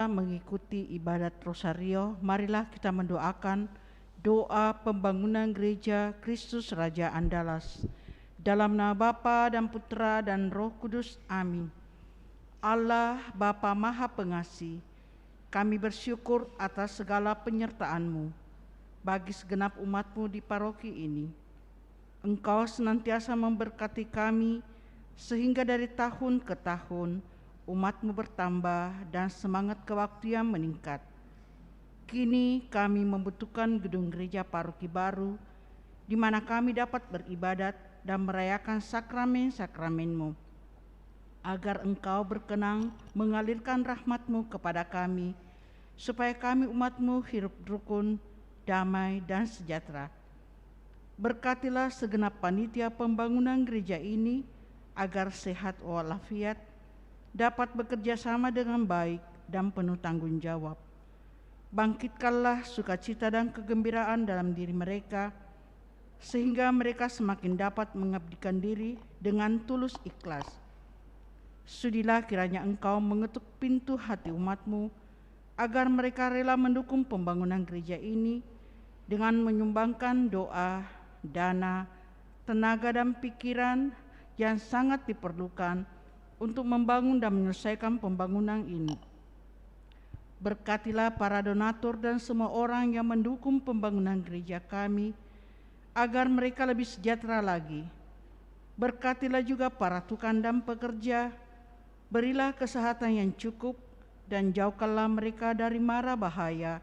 Mengikuti ibadat Rosario, marilah kita mendoakan doa pembangunan gereja Kristus Raja Andalas. Dalam nama Bapa dan Putra dan Roh Kudus, amin. Allah Bapa Maha Pengasih, kami bersyukur atas segala penyertaan-Mu bagi segenap umat-Mu di paroki ini. Engkau senantiasa memberkati kami sehingga dari tahun ke tahun umat-Mu bertambah dan semangat kebaktian meningkat. Kini kami membutuhkan gedung gereja paroki baru di mana kami dapat beribadat dan merayakan sakramen-sakramen-Mu, agar Engkau berkenan mengalirkan rahmat-Mu kepada kami, supaya kami umat-Mu hidup rukun, damai, dan sejahtera. Berkatilah segenap panitia pembangunan gereja ini agar sehat walafiat, dapat bekerja sama dengan baik dan penuh tanggung jawab. Bangkitkanlah sukacita dan kegembiraan dalam diri mereka, sehingga mereka semakin dapat mengabdikan diri dengan tulus ikhlas. Sudilah kiranya Engkau mengetuk pintu hati umat-Mu, agar mereka rela mendukung pembangunan gereja ini dengan menyumbangkan doa, dana, tenaga, dan pikiran yang sangat diperlukan untuk membangun dan menyelesaikan pembangunan ini. Berkatilah para donatur dan semua orang yang mendukung pembangunan gereja kami, agar mereka lebih sejahtera lagi. Berkatilah juga para tukang dan pekerja, berilah kesehatan yang cukup dan jauhkanlah mereka dari mara bahaya,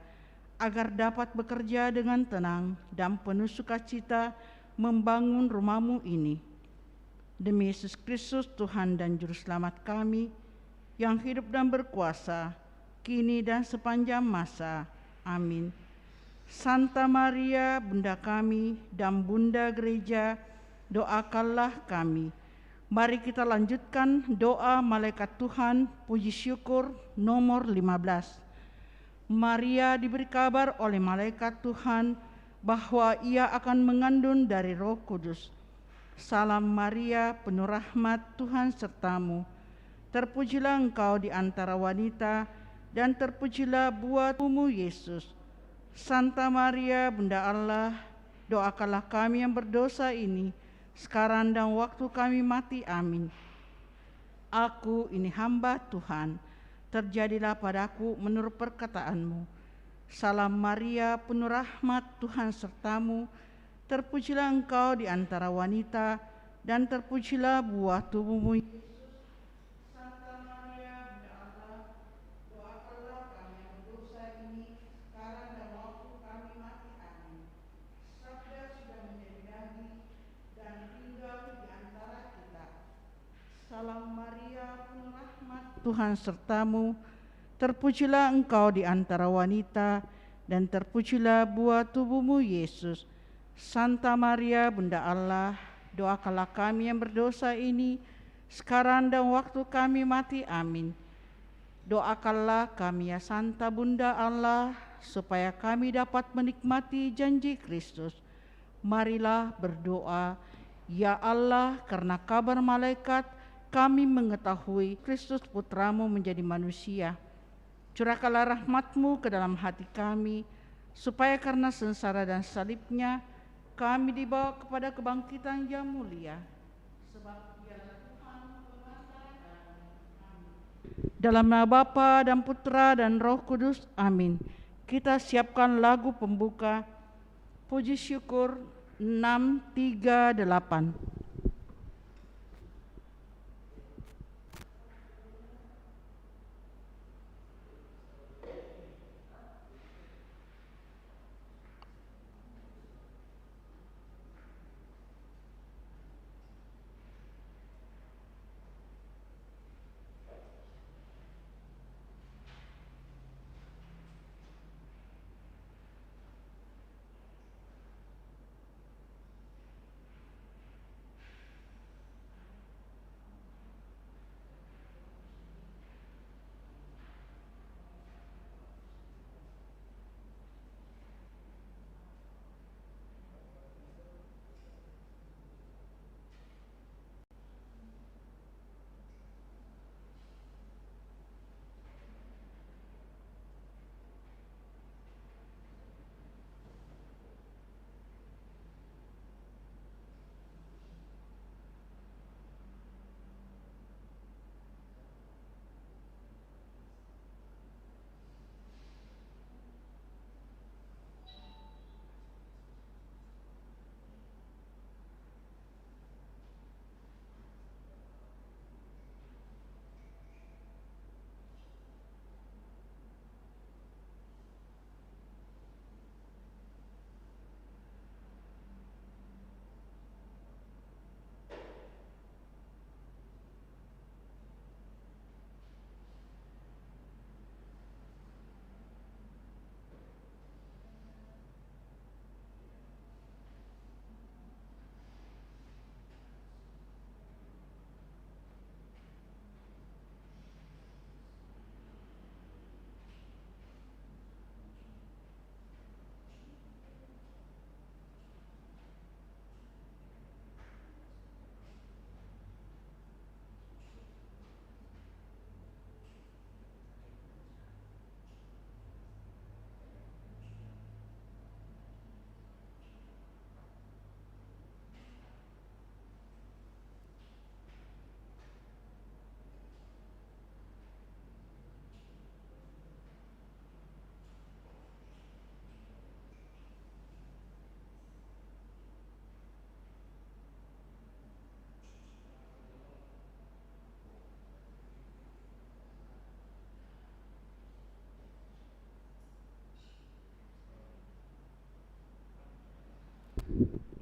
agar dapat bekerja dengan tenang dan penuh sukacita membangun rumah-Mu ini. Demi Yesus Kristus, Tuhan dan Juru Selamat kami, yang hidup dan berkuasa, kini dan sepanjang masa. Amin. Santa Maria, Bunda kami dan Bunda Gereja, doakanlah kami. Mari kita lanjutkan doa Malaikat Tuhan, puji syukur nomor 15. Maria diberi kabar oleh Malaikat Tuhan bahwa ia akan mengandung dari Roh Kudus. Salam Maria, penuh rahmat, Tuhan sertamu. Terpujilah engkau di antara wanita, dan terpujilah buah tubuh-Mu Yesus. Santa Maria, Bunda Allah, doakanlah kami yang berdosa ini, sekarang dan waktu kami mati. Amin. Aku ini hamba Tuhan, terjadilah padaku menurut perkataan-Mu. Salam Maria, penuh rahmat, Tuhan sertamu. Terpujilah engkau di antara wanita, dan terpujilah buah tubuh-Mu. Santa Maria, Bunda Allah, doakanlah kami yang berdosa ini, sekarang dan waktu kami mati. Amin. Sabda sudah menjadi daging dan tinggal di antara kita. Salam Maria, penuh rahmat, Tuhan sertamu. Terpujilah engkau di antara wanita, dan terpujilah buah tubuh-Mu Yesus. Santa Maria, Bunda Allah, doakanlah kami yang berdosa ini, sekarang dan waktu kami mati. Amin. Doakanlah kami ya Santa Bunda Allah, supaya kami dapat menikmati janji Kristus. Marilah berdoa. Ya Allah, karena kabar malaikat kami mengetahui Kristus Putra-Mu menjadi manusia. Curahkanlah rahmat-Mu ke dalam hati kami, supaya karena sengsara dan salib-Nya kami dibawa kepada kebangkitan yang mulia. Sebab Dialah Tuhan pengasih kami. Amin. Dalam nama Bapa dan Putra dan Roh Kudus, amin. Kita siapkan lagu pembuka, puji syukur 638.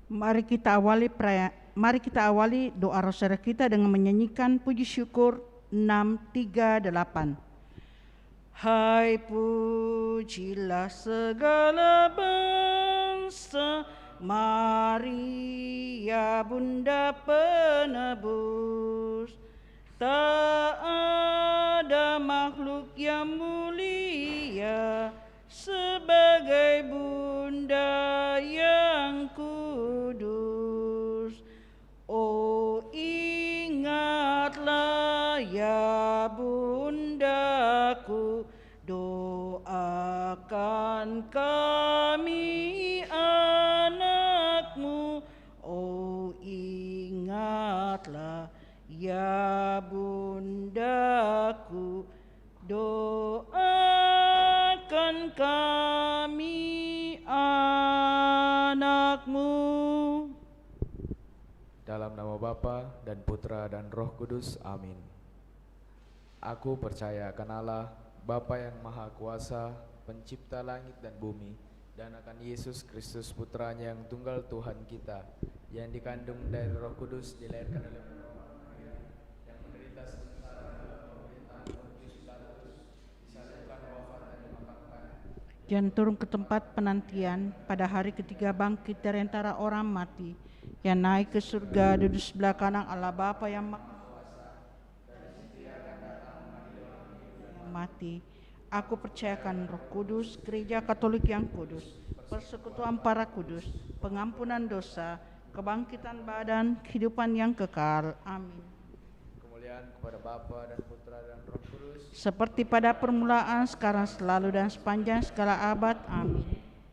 Mari kita awali doa rosario kita dengan menyanyikan puji syukur 638. Hai pujilah segala bangsa, Maria Bunda Penebus. Tak ada makhluk yang mulia sebagai Bunda yang kudus. Oh, ingatlah ya Bundaku, doakan kami anakmu. Oh, ingatlah ya Bundaku, doakan kami anakmu. Dalam nama Bapa dan Putra dan Roh Kudus, amin. Aku percaya akan Allah, Bapa yang Maha Kuasa, pencipta langit dan bumi, dan akan Yesus Kristus Putranya yang tunggal Tuhan kita, yang dikandung dari Roh Kudus, dilahirkan oleh Maria, yang menderita sengsara dalam pemerintahan Pontius Pilatus, disalibkan, wafat dan dimakamkan, Dan turun ke tempat penantian, pada hari ketiga bangkit dari antara orang mati, yang naik ke surga, duduk sebelah kanan Allah Bapa yang Maha mati. Aku percayakan Roh Kudus, Gereja Katolik yang kudus, persekutuan para kudus, pengampunan dosa, kebangkitan badan, kehidupan yang kekal. Amin. kemuliaan kepada Bapa dan Putra dan Roh Kudus, Seperti pada permulaan, sekarang, selalu, dan sepanjang segala abad. Amin.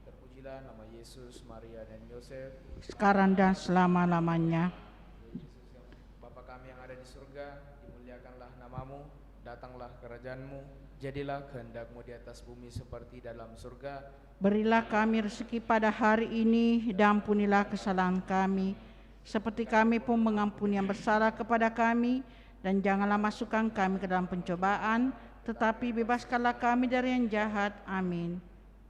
terpujilah nama Yesus, Maria dan Yosef. Sekarang dan selama-lamanya. Bapa kami yang ada di surga, dimuliakanlah namamu, datanglah kerajaanmu, jadilah kehendak-Mu di atas bumi seperti dalam surga. Berilah kami rezeki pada hari ini, dan ampunilah kesalahan kami, seperti kami pun mengampuni yang bersalah kepada kami, dan janganlah masukkan kami ke dalam pencobaan, tetapi bebaskanlah kami dari yang jahat. Amin.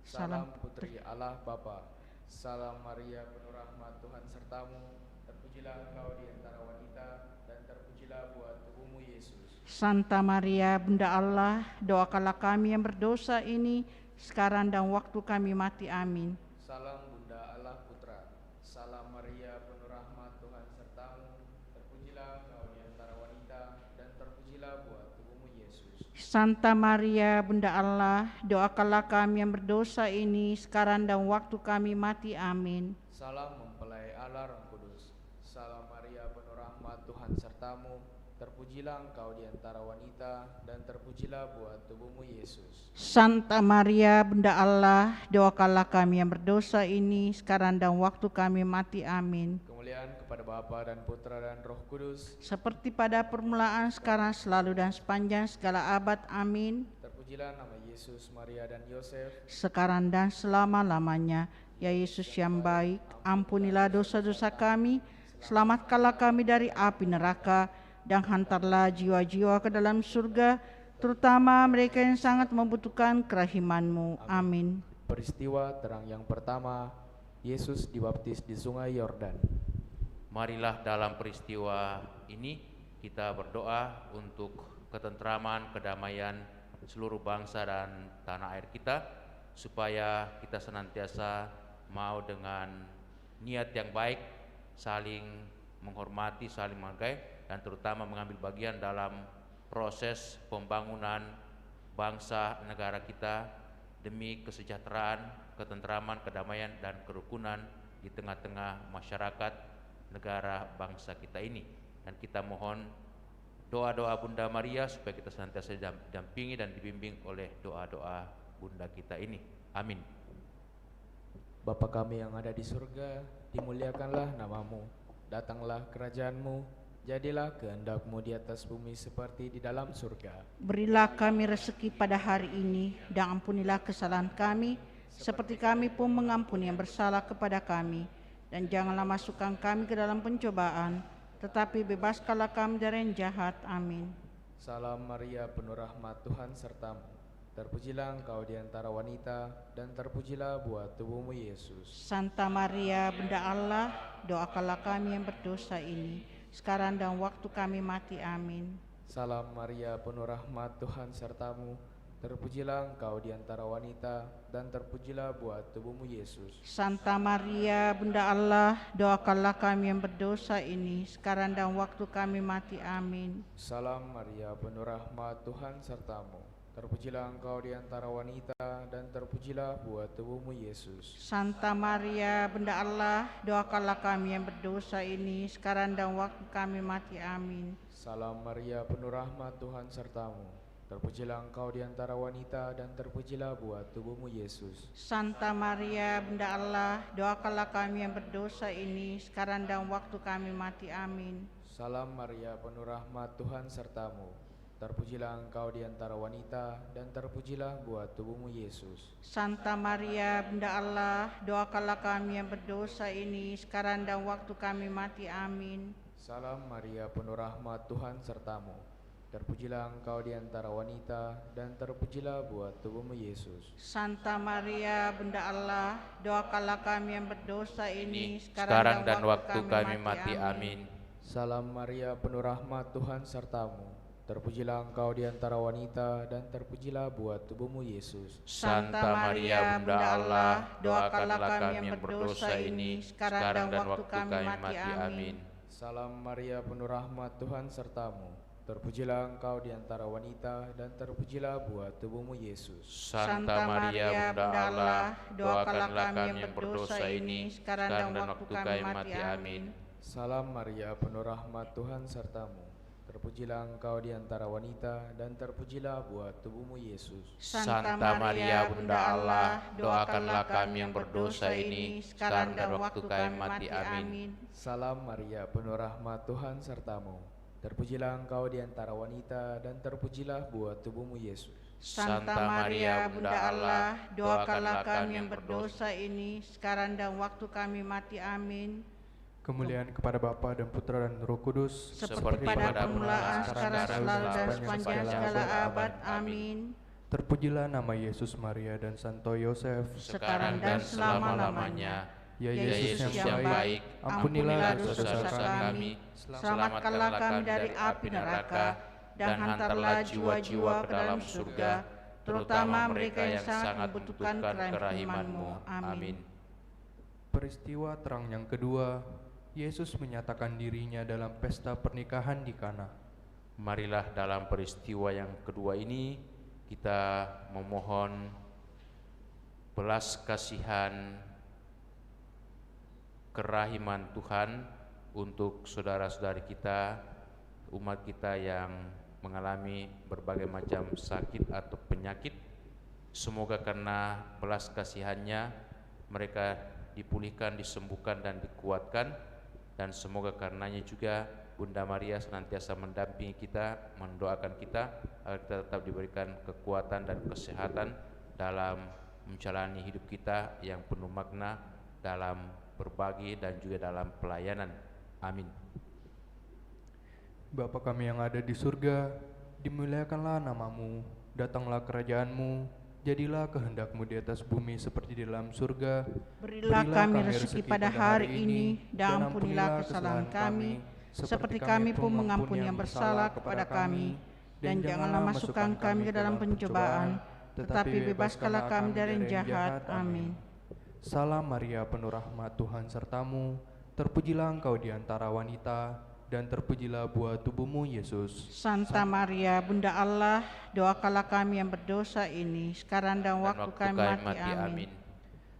Salam Putri Allah Bapa. Salam Maria penuh rahmat, Tuhan sertamu. Terpujilah engkau di antara wanita, dan terpujilah buah tubuhmu Yesus. Santa Maria, Bunda Allah, doakanlah kami yang berdosa ini, sekarang dan waktu kami mati. Amin. Salam Bunda Allah Putra. Salam Maria penuh rahmat, Tuhan sertamu. Terpujilah engkau di antara wanita, dan terpujilah buah tubuhmu Yesus. Santa Maria, Bunda Allah, doakanlah kami yang berdosa ini, sekarang dan waktu kami mati. Amin. Salam mempelai Allah Roh Kudus. Salam Maria penuh rahmat, Tuhan sertamu. Terpujilah engkau di antara wanita, dan terpujilah buah tubuhmu Yesus. Santa Maria, Bunda Allah, doakanlah kami yang berdosa ini, sekarang dan waktu kami mati. Amin. Kemuliaan kepada Bapa dan Putra dan Roh Kudus. Seperti pada permulaan, sekarang, selalu, dan sepanjang segala abad. Amin. Terpujilah nama Yesus, Maria dan Yosef. Sekarang dan selama-lamanya. Ya Yesus yang baik, ampunilah dosa-dosa kami, selamatkanlah kami dari api neraka, dan hantarlah jiwa-jiwa ke dalam surga, terutama mereka yang sangat membutuhkan kerahiman-Mu. Amin. Peristiwa terang yang pertama, Yesus dibaptis di Sungai Yordan. Marilah dalam peristiwa ini kita berdoa untuk ketentraman, kedamaian seluruh bangsa dan tanah air kita, supaya kita senantiasa mau dengan niat yang baik saling menghormati, saling menghargai, dan terutama mengambil bagian dalam proses pembangunan bangsa negara kita demi kesejahteraan, ketentraman, kedamaian, dan kerukunan di tengah-tengah masyarakat negara bangsa kita ini. Dan kita mohon doa-doa Bunda Maria supaya kita senantiasa didampingi dan dibimbing oleh doa-doa Bunda kita ini. Amin. Bapa kami yang ada di surga, dimuliakanlah namamu, datanglah kerajaanmu, jadilah kehendak-Mu di atas bumi seperti di dalam surga. Berilah kami rezeki pada hari ini, dan ampunilah kesalahan kami, seperti kami pun mengampuni yang bersalah kepada kami. Dan janganlah masukkan kami ke dalam pencobaan, tetapi bebaskanlah kami dari yang jahat. Amin. Salam Maria penuh rahmat, Tuhan sertamu. Terpujilah engkau di antara wanita, dan terpujilah buah tubuhmu Yesus. Santa Maria, Bunda Allah, doakanlah kami yang berdosa ini, sekarang dan waktu kami mati. Amin. Salam Maria, penuh rahmat, Tuhan sertamu. Terpujilah engkau di antara wanita, dan terpujilah buah tubuhmu Yesus. Santa Maria, Bunda Allah, doakanlah kami yang berdosa ini, sekarang dan waktu kami mati. Amin. Salam Maria, penuh rahmat, Tuhan sertamu. Terpujilah engkau di antara wanita, dan terpujilah buah tubuhmu Yesus. Santa Maria, Bunda Allah, doakanlah kami yang berdosa ini, sekarang dan waktu kami mati. Amin. Salam Maria, penuh rahmat, Tuhan sertamu. Terpujilah engkau di antara wanita, dan terpujilah buah tubuhmu Yesus. Santa Maria, Bunda Allah, doakanlah kami yang berdosa ini, sekarang dan waktu kami mati. Amin. Salam Maria, penuh rahmat, Tuhan sertamu. Terpujilah engkau di antara wanita, dan terpujilah buah tubuhmu Yesus. Santa Maria, Bunda Allah, doakanlah kami yang berdosa ini, sekarang dan waktu kami mati. Amin. Salam Maria, penuh rahmat, Tuhan sertamu. Terpujilah engkau di antara wanita, dan terpujilah buah tubuhmu Yesus. Santa Maria, Bunda Allah, doakanlah kami yang berdosa ini, sekarang dan waktu kami mati. Amin. Salam Maria, penuh rahmat, Tuhan sertamu. Terpujilah engkau di antara wanita, dan terpujilah buah tubuhmu Yesus. Santa Maria, Bunda Allah, doakanlah kami yang berdosa ini, sekarang dan waktu kami mati. Amin. Salam Maria, penuh rahmat, Tuhan sertamu. Terpujilah engkau di antara wanita, dan terpujilah buah tubuhmu Yesus. Santa Maria, Bunda Allah, doakanlah kami yang berdosa ini, sekarang dan waktu kami mati. Amin. Salam Maria, penuh rahmat, Tuhan sertamu. Terpujilah engkau di antara wanita, dan terpujilah buah tubuhmu Yesus. Santa Maria, Bunda Allah, doakanlah kami yang berdosa ini, sekarang dan waktu kami mati. Amin. Salam Maria, penuh rahmat, Tuhan sertamu. Terpujilah engkau di antara wanita, dan terpujilah buah tubuhmu Yesus. Santa Maria, Bunda Allah, doakanlah kami yang berdosa ini, sekarang dan waktu kami mati. Amin. Kemuliaan kepada Bapa dan Putra dan Roh Kudus, seperti pada permulaan, sekarang, selalu, dan sepanjang segala abad. Amin. Terpujilah nama Yesus, Maria, dan Santo Yosef, sekarang dan selama-lamanya. Ya Yesus yang baik, ampunilah dosa-dosa kami, selamatkanlah kami dari api neraka, dan hantarlah jiwa-jiwa ke dalam surga, terutama mereka yang sangat membutuhkan kerahiman-Mu. Amin. Peristiwa terang yang kedua, Yesus menyatakan dirinya dalam pesta pernikahan di Kana. Marilah dalam peristiwa yang kedua ini kita memohon belas kasihan kerahiman Tuhan untuk saudara-saudari kita, umat kita yang mengalami berbagai macam sakit atau penyakit. Semoga karena belas kasihannya mereka dipulihkan, disembuhkan, dan dikuatkan. Dan semoga karenanya juga Bunda Maria senantiasa mendampingi kita, mendoakan kita agar kita tetap diberikan kekuatan dan kesehatan dalam menjalani hidup kita yang penuh makna dalam berbagi dan juga dalam pelayanan. Amin. Bapa kami yang ada di surga, dimuliakanlah namamu, datanglah kerajaanmu, jadilah kehendak-Mu di atas bumi seperti di dalam surga. Berilah kami rezeki pada hari ini, dan ampunilah kesalahan kami, seperti kami pun mengampuni yang bersalah kepada kami. Dan janganlah masukkan kami ke dalam pencobaan, tetapi bebaskanlah kami dari yang jahat. Amin. Salam Maria, penuh rahmat, Tuhan sertamu. Terpujilah engkau di antara wanita, dan terpujilah buah tubuhmu Yesus. Santa Maria, Bunda Allah, doakanlah kami yang berdosa ini, sekarang dan waktu kami mati. Amin.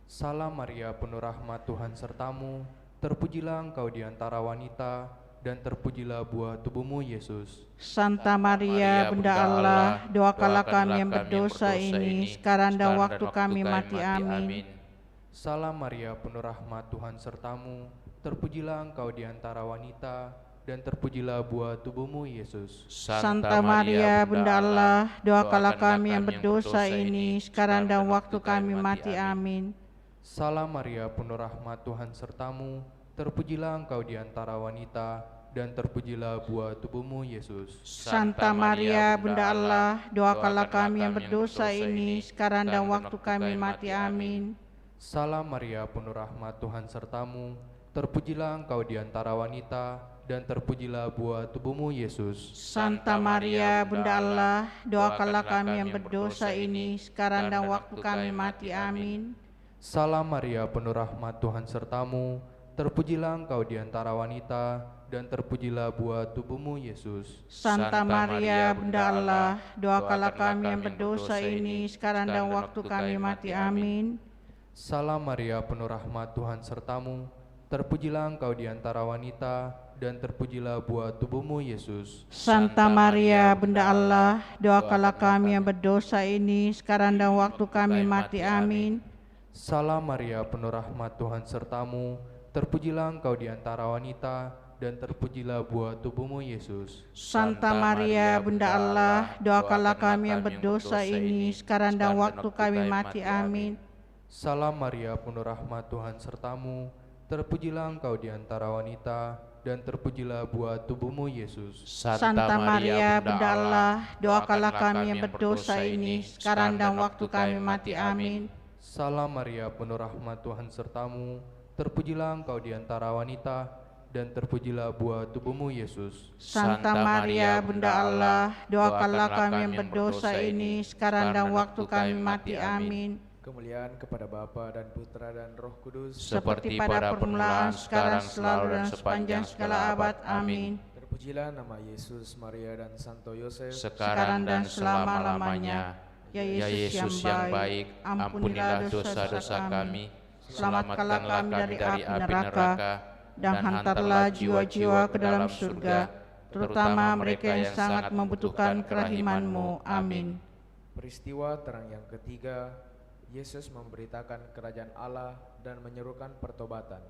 Salam Maria, penuh rahmat, Tuhan sertamu. Terpujilah engkau di antara wanita, dan terpujilah buah tubuhmu Yesus. Santa Maria, Bunda Allah, doakanlah kami yang berdosa ini, sekarang dan waktu kami mati. Amin. Salam Maria, penuh rahmat, Tuhan sertamu. Terpujilah engkau di antara wanita, dan terpujilah buah tubuhmu Yesus. Santa Maria, Bunda Allah, doakanlah kami yang berdosa ini, sekarang dan waktu kami mati. Amin. Salam Maria, penuh rahmat, Tuhan sertamu. Terpujilah engkau di antara wanita, dan terpujilah buah tubuhmu, Yesus. Santa Maria, Bunda Allah, doakanlah kami yang berdosa ini, sekarang dan waktu kami mati. Amin. Salam Maria, penuh rahmat, Tuhan sertamu. Terpujilah engkau di antara wanita, dan terpujilah buah tubuhmu, Yesus. Santa Maria, Bunda Allah, doakanlah kami yang berdosa ini, sekarang dan waktu kami mati. Amin. Salam Maria, penuh rahmat, Tuhan sertamu. Terpujilah engkau di antara wanita, dan terpujilah buah tubuhmu, Yesus. Santa Maria, Bunda Allah, doakanlah kami yang berdosa ini, sekarang dan waktu kami mati. Amin. Salam Maria, penuh rahmat, Tuhan sertamu. Terpujilah engkau di antara wanita, dan terpujilah buah tubuhmu, Yesus. Santa Maria, Bunda Allah, doakanlah kami yang berdosa ini, sekarang dan waktu kami mati. Amin. Salam Maria, penuh rahmat, Tuhan sertamu. Terpujilah engkau di antara wanita, dan terpujilah buah tubuhmu, Yesus. Santa Maria, Bunda Allah, doakanlah kami yang berdosa ini, sekarang dan waktu kami mati. Amin. Salam Maria, penuh rahmat, Tuhan sertamu. Terpujilah engkau di antara wanita, dan terpujilah buah tubuhmu, Yesus. Santa Maria, Bunda Allah, doakanlah kami yang berdosa ini, sekarang dan waktu kami mati. Amin. Salam Maria, penuh rahmat, Tuhan sertamu. Terpujilah engkau di antara wanita, dan terpujilah buah tubuhmu, Yesus. Santa Maria, Bunda Allah, doakanlah kami yang berdosa ini, sekarang dan waktu kami mati. Amin. Kemuliaan kepada Bapa dan Putra dan Roh Kudus, Seperti pada permulaan, sekarang, selalu, dan sepanjang segala abad. Amin. Terpujilah nama Yesus, Maria, dan Santo Yosef, sekarang dan selama-lamanya. Ya Ya Yesus yang baik, ampunilah dosa-dosa kami, selamatkanlah kami dari api neraka, dan hantarlah jiwa-jiwa ke dalam surga, terutama mereka yang sangat membutuhkan kerahiman-Mu. Amin. Peristiwa terang yang ketiga, Yesus memberitakan kerajaan Allah dan menyerukan pertobatan.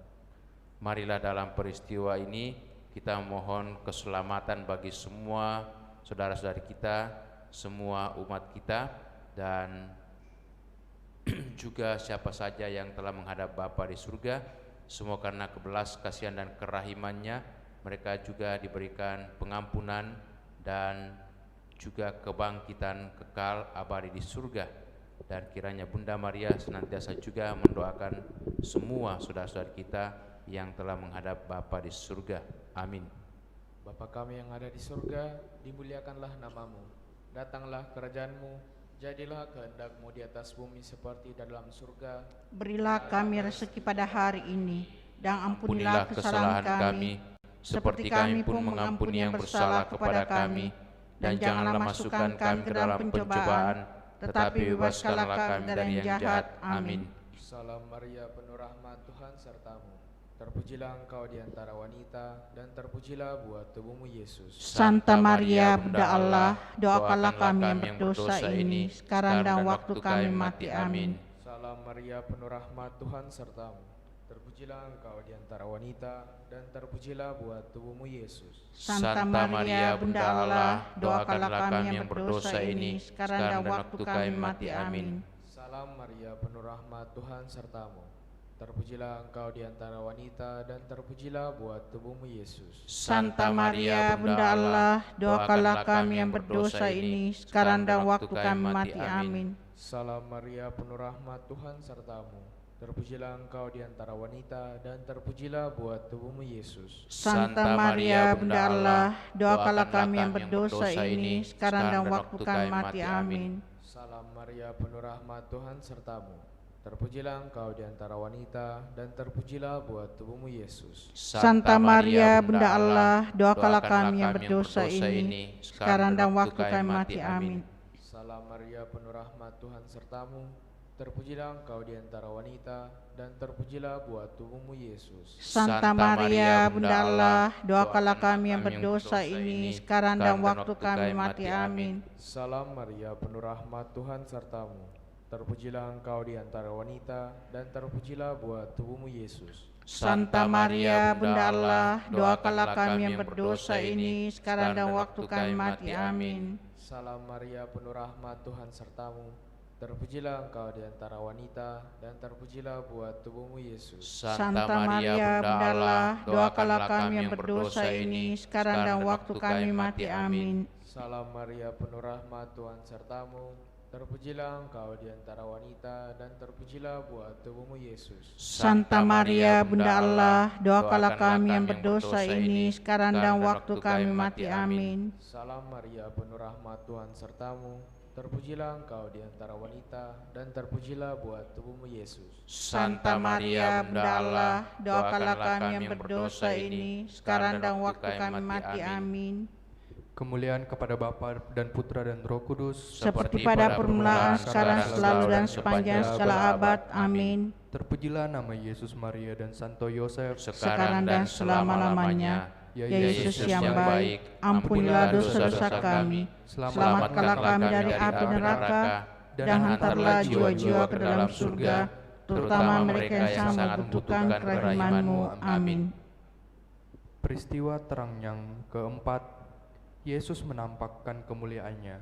Marilah dalam peristiwa ini kita mohon keselamatan bagi semua saudara-saudari kita, semua umat kita, dan juga siapa saja yang telah menghadap Bapa di surga. Semua karena kebelas kasihan dan kerahimannya, mereka juga diberikan pengampunan dan juga kebangkitan kekal abadi di surga. Dan kiranya Bunda Maria senantiasa juga mendoakan semua saudara-saudari kita yang telah menghadap Bapa di surga. Amin. Bapa kami yang ada di surga, dimuliakanlah namamu. Datanglah kerajaan-Mu, jadilah kehendak-Mu di atas bumi seperti di dalam surga. Berilah kami rezeki pada hari ini, dan ampunilah kesalahan kami, seperti kami pun mengampuni yang bersalah kepada kami. Dan janganlah masukkan kami ke dalam pencobaan, tetapi bebaskanlah kami dari yang jahat. Amin. Salam Maria, penuh rahmat, Tuhan sertamu. Terpujilah engkau di antara wanita, dan terpujilah buah tubuhmu, Yesus. Santa Maria, Bunda Allah, doakanlah kami yang berdosa ini, sekarang dan waktu kami mati. Amin. Salam Maria, penuh rahmat, Tuhan sertamu. Terpujilah engkau di antara wanita, dan terpujilah buah tubuhmu, Yesus. Santa Maria, Bunda Allah, doakanlah kami yang berdosa ini, sekarang dan waktu kami mati. Amin. Salam Maria, penuh rahmat, Tuhan sertamu. Terpujilah engkau di antara wanita, dan terpujilah buah tubuhmu, Yesus. Santa Maria, Bunda Allah, doakanlah kami yang berdosa ini, sekarang dan waktu kami mati. Amin. Salam Maria, penuh rahmat, Tuhan sertamu. Terpujilah engkau di antara wanita, dan terpujilah buah tubuhmu, Yesus. Santa Maria, Bunda Allah, doakanlah kami yang berdosa ini, sekarang dan waktu kami mati. Amin. Salam Maria, penuh rahmat, Tuhan sertamu. Terpujilah engkau di antara wanita, dan terpujilah buah tubuhmu, Yesus. Santa Maria, Bunda Allah, doakanlah kami yang berdosa ini, sekarang dan waktu kami mati. Amin. Salam Maria, penuh rahmat, Tuhan sertamu. Terpujilah engkau di antara wanita, dan terpujilah buah tubuhmu, Yesus. Santa Maria, Bunda Allah, doakanlah kami yang berdosa ini, sekarang dan waktu kami mati. Amin. Salam Maria, penuh rahmat, Tuhan sertamu. Terpujilah engkau di antara wanita, dan terpujilah buah tubuhmu, Yesus. Santa Maria, Bunda Allah, doakanlah kami yang berdosa ini, sekarang dan waktu kami mati. Amin. Salam Maria, penuh rahmat, Tuhan sertamu. Terpujilah engkau di antara wanita, dan terpujilah buah tubuhmu Yesus. Santa Maria, Bunda Allah, doakanlah kami yang berdosa ini, sekarang dan waktu kami mati. Amin. Salam Maria, penuh rahmat, Tuhan sertamu. Terpujilah engkau di antara wanita, dan terpujilah buah tubuhmu Yesus. Santa Maria, Bunda Allah, doakanlah kami yang berdosa ini, sekarang dan waktu kami mati. Amin. Salam Maria, penuh rahmat, Tuhan sertamu. Terpujilah engkau di antara wanita, dan terpujilah buah tubuhmu Yesus. Santa Maria, Bunda Allah, doakanlah kami yang berdosa ini, sekarang dan waktu kami mati. Amin. Kemuliaan kepada Bapa dan Putra dan Roh Kudus, Seperti pada permulaan, sekarang, selalu, dan sepanjang segala abad. Amin. terpujilah nama Yesus, Maria, dan Santo Yosef, Sekarang dan selama-lamanya. Ya Yesus yang baik, ampunilah dosa-dosa kami, selamatkanlah kami dari api neraka, dan hantarlah jiwa-jiwa ke dalam surga, terutama mereka yang sangat membutuhkan kerahiman-Mu. Amin. Peristiwa terang yang keempat, Yesus menampakkan kemuliaannya.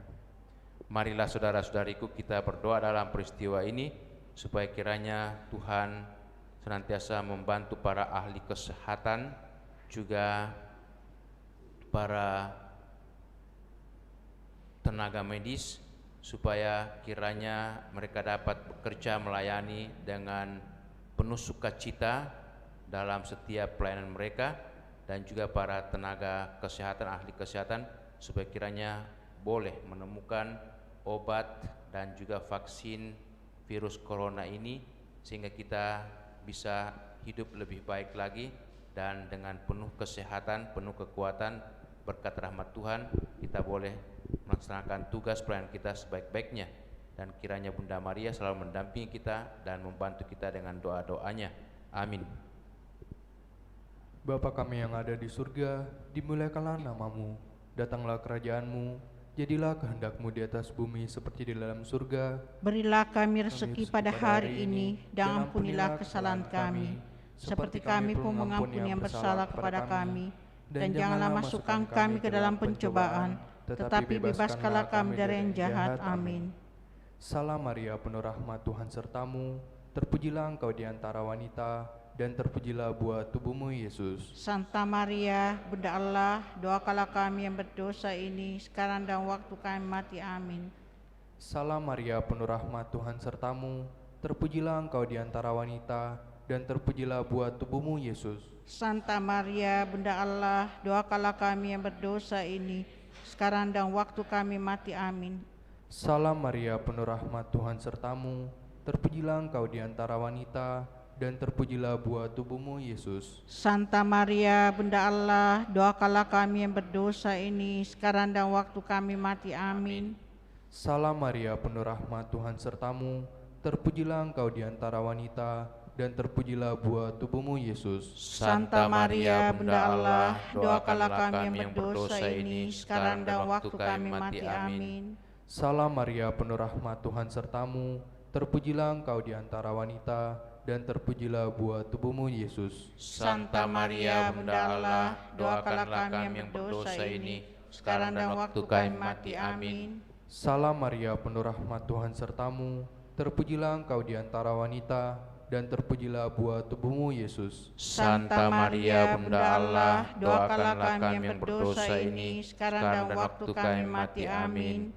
Marilah saudara-saudariku kita berdoa dalam peristiwa ini, supaya kiranya Tuhan senantiasa membantu para ahli kesehatan, juga para tenaga medis, supaya kiranya mereka dapat bekerja melayani dengan penuh sukacita dalam setiap pelayanan mereka, dan juga para tenaga kesehatan, ahli kesehatan, supaya kiranya boleh menemukan obat dan juga vaksin virus corona ini, sehingga kita bisa hidup lebih baik lagi, dan dengan penuh kesehatan, penuh kekuatan, berkat rahmat Tuhan, kita boleh melaksanakan tugas pelayanan kita sebaik-baiknya. Dan kiranya Bunda Maria selalu mendampingi kita dan membantu kita dengan doa-doanya. Amin. Bapa kami yang ada di surga, dimuliakanlah nama-Mu, datanglah kerajaan-Mu, jadilah kehendak-Mu di atas bumi seperti di dalam surga. Berilah kami rezeki pada hari ini, dan ampunilah kesalahan kami, seperti kami pun mengampuni yang bersalah kepada kami. Dan janganlah masukkan kami ke dalam pencobaan, tetapi bebaskanlah kami dari yang jahat. Amin. Salam Maria, penuh rahmat, Tuhan sertamu, terpujilah engkau di antara wanita, dan terpujilah buah tubuhmu Yesus. Santa Maria, Bunda Allah, doakanlah kami yang berdosa ini, sekarang dan waktu kami mati. Amin. Salam Maria, penuh rahmat, Tuhan sertamu, terpujilah engkau di antara wanita, dan terpujilah buah tubuhmu Yesus. Santa Maria, Bunda Allah, doakanlah kami yang berdosa ini, sekarang dan waktu kami mati. Amin. Salam Maria, penuh rahmat, Tuhan sertamu, terpujilah engkau di antara wanita, dan terpujilah buah tubuhmu Yesus. Santa Maria, Bunda Allah, doakanlah kami yang berdosa ini, sekarang dan waktu kami mati. Amin. Salam Maria, penuh rahmat, Tuhan sertamu, terpujilah engkau di antara wanita, dan terpujilah buah tubuhmu Yesus. Santa Maria, Bunda Allah, doakanlah kami yang berdosa ini, sekarang dan waktu kami mati. Amin. Salam Maria, penuh rahmat, Tuhan sertamu, terpujilah engkau di antara wanita, dan terpujilah buah tubuhmu Yesus. Santa Maria, Bunda Allah, doakanlah kami yang berdosa ini, sekarang dan waktu kami mati. Amin. Salam Maria, penuh rahmat, Tuhan sertamu, terpujilah engkau di antara wanita, dan terpujilah buah tubuhmu Yesus. Santa Maria, Bunda Allah, doakanlah kami yang berdosa ini, sekarang dan waktu kami mati. Amin.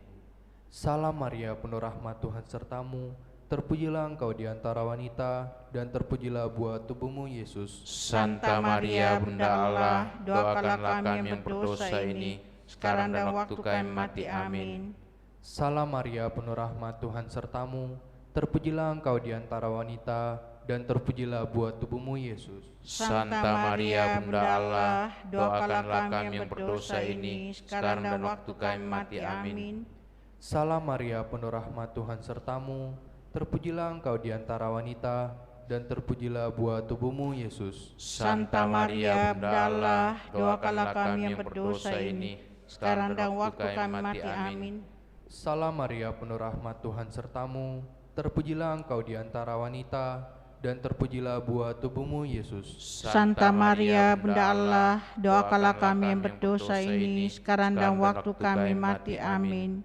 Salam Maria, penuh rahmat, Tuhan sertamu, terpujilah engkau di antara wanita, dan terpujilah buah tubuhmu Yesus. Santa Maria, Bunda Allah, doakanlah kami yang berdosa ini, sekarang dan waktu kami mati. Amin. Salam Maria, penuh rahmat, Tuhan sertamu, terpujilah engkau di antara wanita, dan terpujilah buah tubuhmu Yesus. Santa Maria, Bunda Allah, doakanlah kami yang berdosa ini, sekarang dan waktu kami mati. Amin. Salam Maria, penuh rahmat, Tuhan sertamu, terpujilah engkau di antara wanita, dan terpujilah buah tubuhmu Yesus. Santa Maria, Bunda Allah, doakanlah kami yang berdosa ini, sekarang dan waktu kami mati. Amin. Salam Maria, penuh rahmat, Tuhan sertamu, terpujilah engkau di antara wanita, dan terpujilah buah tubuhmu Yesus. Santa Maria, Bunda Allah, doakanlah kami yang berdosa ini, sekarang dan waktu kami mati. Amin.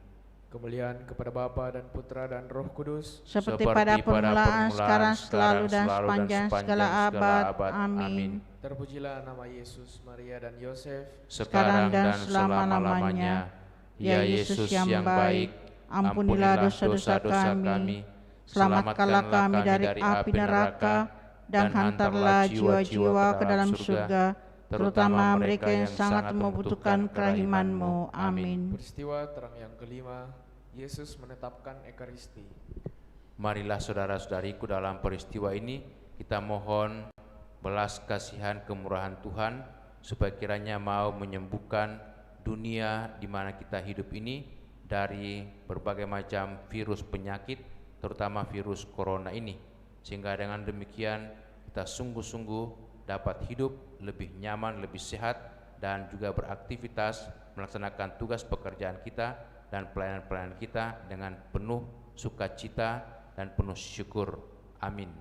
kemuliaan kepada Bapa dan Putra dan Roh Kudus, seperti pada permulaan, sekarang, selalu, dan sepanjang segala abad. Amin. Terpujilah nama Yesus, Maria dan Yosef, sekarang dan selama-lamanya. Ya Yesus yang baik, ampunilah dosa-dosa kami, selamatkanlah kami dari api neraka, dan hantarlah jiwa-jiwa ke dalam surga, terutama mereka yang sangat membutuhkan kerahiman-Mu. Amin. Peristiwa terang yang kelima, Yesus menetapkan Ekaristi. Marilah saudara-saudariku, dalam peristiwa ini kita mohon belas kasihan kemurahan Tuhan, supaya kiranya mau menyembuhkan dunia di mana kita hidup ini dari berbagai macam virus penyakit, terutama virus corona ini, sehingga dengan demikian kita sungguh-sungguh dapat hidup lebih nyaman, lebih sehat, dan juga beraktivitas melaksanakan tugas pekerjaan kita dan pelayanan-pelayanan kita dengan penuh sukacita dan penuh syukur. Amin.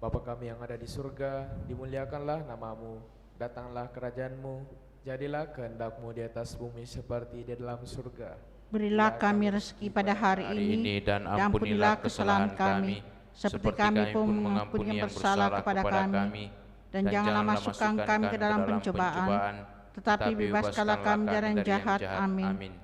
Bapa kami yang ada di surga, dimuliakanlah nama-Mu, datanglah kerajaan-Mu, jadilah kehendak-Mu di atas bumi seperti di dalam surga. Berilah kami rezeki pada hari ini, dan ampunilah kesalahan kami, seperti kami pun mengampuni yang bersalah kepada kami. Dan janganlah masukkan kami ke dalam pencobaan, tetapi bebaskanlah kami dari yang jahat. Amin.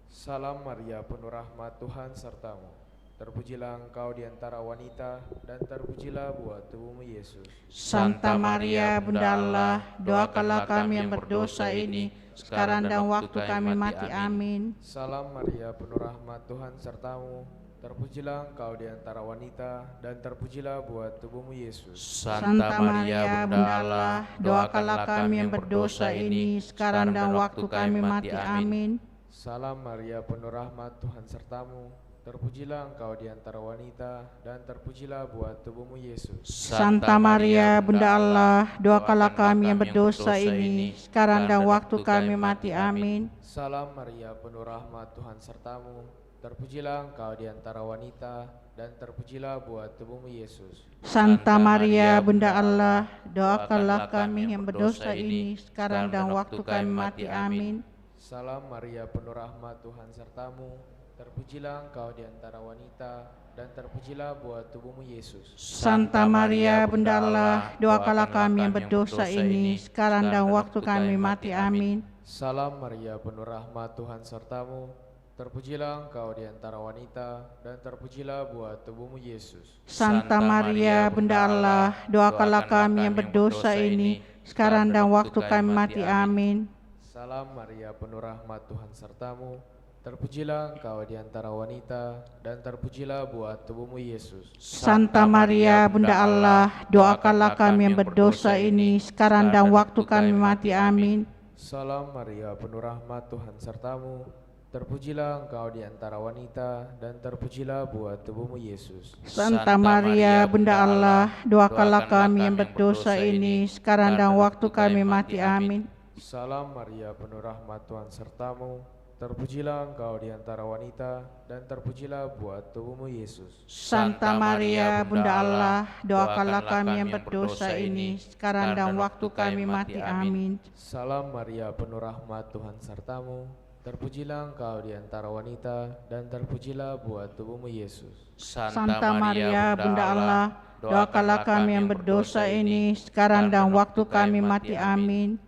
Salam Maria, penuh rahmat, Tuhan sertamu. Terpujilah engkau di antara wanita, dan terpujilah buah tubuhmu Yesus. Santa Maria, Bunda Allah, doakanlah kami yang berdosa ini, sekarang dan waktu kami mati. Amin. Salam Maria, penuh rahmat, Tuhan sertamu. Terpujilah engkau di antara wanita, dan terpujilah buah tubuhmu Yesus. Santa Maria, Bunda Allah, doakanlah kami yang berdosa ini, sekarang dan waktu kami mati. Amin. Salam Maria, penuh rahmat, Tuhan sertamu. Terpujilah engkau di antara wanita, dan terpujilah buah tubuhmu Yesus. Santa Maria, Bunda Allah, doakanlah kami yang berdosa ini, sekarang dan waktu kami mati. Amin. Salam Maria, penuh rahmat, Tuhan sertamu. Terpujilah engkau di antara wanita, dan terpujilah buah tubuhmu Yesus. Santa Maria, Bunda Allah, doakanlah kami yang berdosa ini, sekarang dan waktu kami mati. Amin. Salam Maria, penuh rahmat, Tuhan sertamu. Terpujilah engkau di antara wanita, dan terpujilah buah tubuhmu Yesus. Santa Maria, Bunda Allah, doakanlah kami yang berdosa ini, sekarang dan waktu kami mati. Amin. Salam Maria, penuh rahmat, Tuhan sertamu. Terpujilah engkau di antara wanita, dan terpujilah buah tubuhmu Yesus. Santa Maria, Bunda Allah, doakanlah kami yang berdosa ini, sekarang dan waktu kami mati. Amin. Salam Maria, penuh rahmat, Tuhan sertamu. Terpujilah engkau di antara wanita, dan terpujilah buah tubuhmu Yesus. Santa Maria, Bunda Allah, doakanlah kami yang berdosa ini, sekarang dan waktu kami mati. Amin. Salam Maria, penuh rahmat, Tuhan sertamu. Terpujilah engkau di antara wanita, dan terpujilah buah tubuhmu Yesus. Santa Maria, Bunda Allah, doakanlah kami yang berdosa ini, sekarang dan waktu kami mati. Amin. Salam Maria, penuh rahmat, Tuhan sertamu. Terpujilah engkau di antara wanita, dan terpujilah buah tubuhmu Yesus. Santa Maria, Bunda Allah, doakanlah kami yang berdosa ini, sekarang dan waktu kami mati. Amin. Salam Maria, penuh rahmat, Tuhan sertamu. Terpujilah engkau di antara wanita, dan terpujilah buah tubuhmu Yesus. Santa Maria, Bunda Allah, doakanlah kami yang berdosa ini, sekarang dan waktu kami mati. Amin.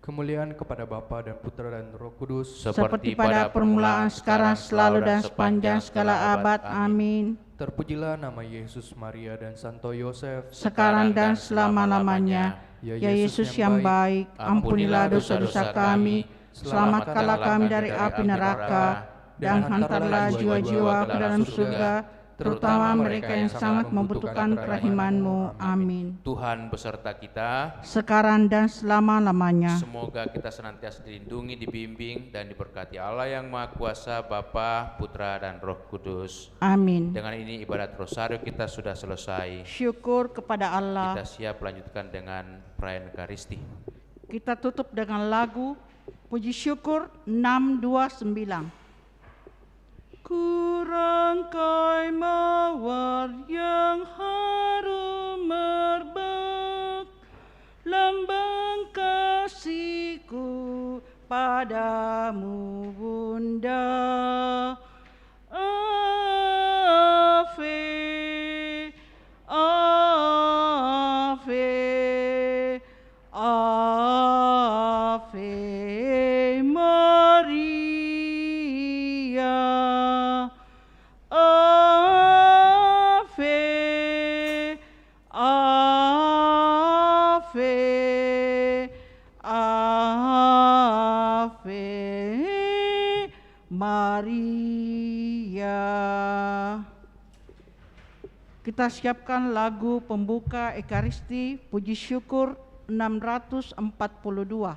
Kemuliaan kepada Bapa dan Putra dan Roh Kudus, seperti pada permulaan, sekarang, selalu, dan sepanjang segala abad. Amin. Terpujilah nama Yesus, Maria, dan Santo Yosef, sekarang dan selama-lamanya. Ya Yesus yang baik, ampunilah dosa-dosa kami, selamatkanlah kami dari api neraka, dan hantarlah jiwa-jiwa ke dalam surga, terutama mereka yang sangat membutuhkan kerahiman-Mu. Amin. Tuhan beserta kita, sekarang dan selama-lamanya. Semoga kita senantiasa dilindungi, dibimbing, dan diberkati Allah yang Maha Kuasa, Bapa, Putra, dan Roh Kudus. Amin. Dengan ini ibadat rosario kita sudah selesai. Syukur kepada Allah. Kita siap lanjutkan dengan perayaan Ekaristi. Kita tutup dengan lagu Puji Syukur 629. Ku rangkai mawar yang harum merbak, lambang kasihku pada padamu Bunda. Ave, Ave, Ave Maria. Ave, Ave, Ave Maria. Kita siapkan lagu pembuka Ekaristi Puji Syukur 642.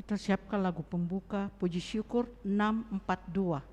Kita siapkan lagu pembuka Puji Syukur 642.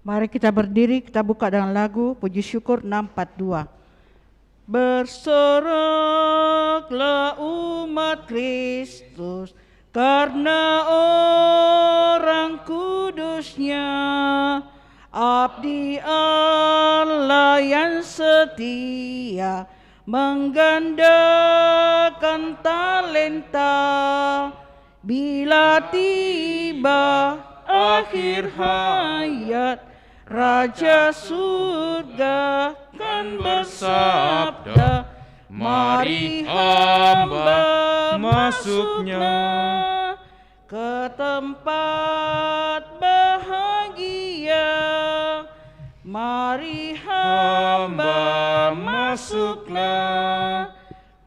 Mari kita berdiri, kita buka dengan lagu Puji Syukur 642. Bersoraklah umat Kristus karena orang kudusnya, abdi Allah yang setia menggandakan talenta. Bila tiba akhir hayat, Raja surga kan bersabda, mari hamba masuknya ke tempat bahagia. Mari hamba masuklah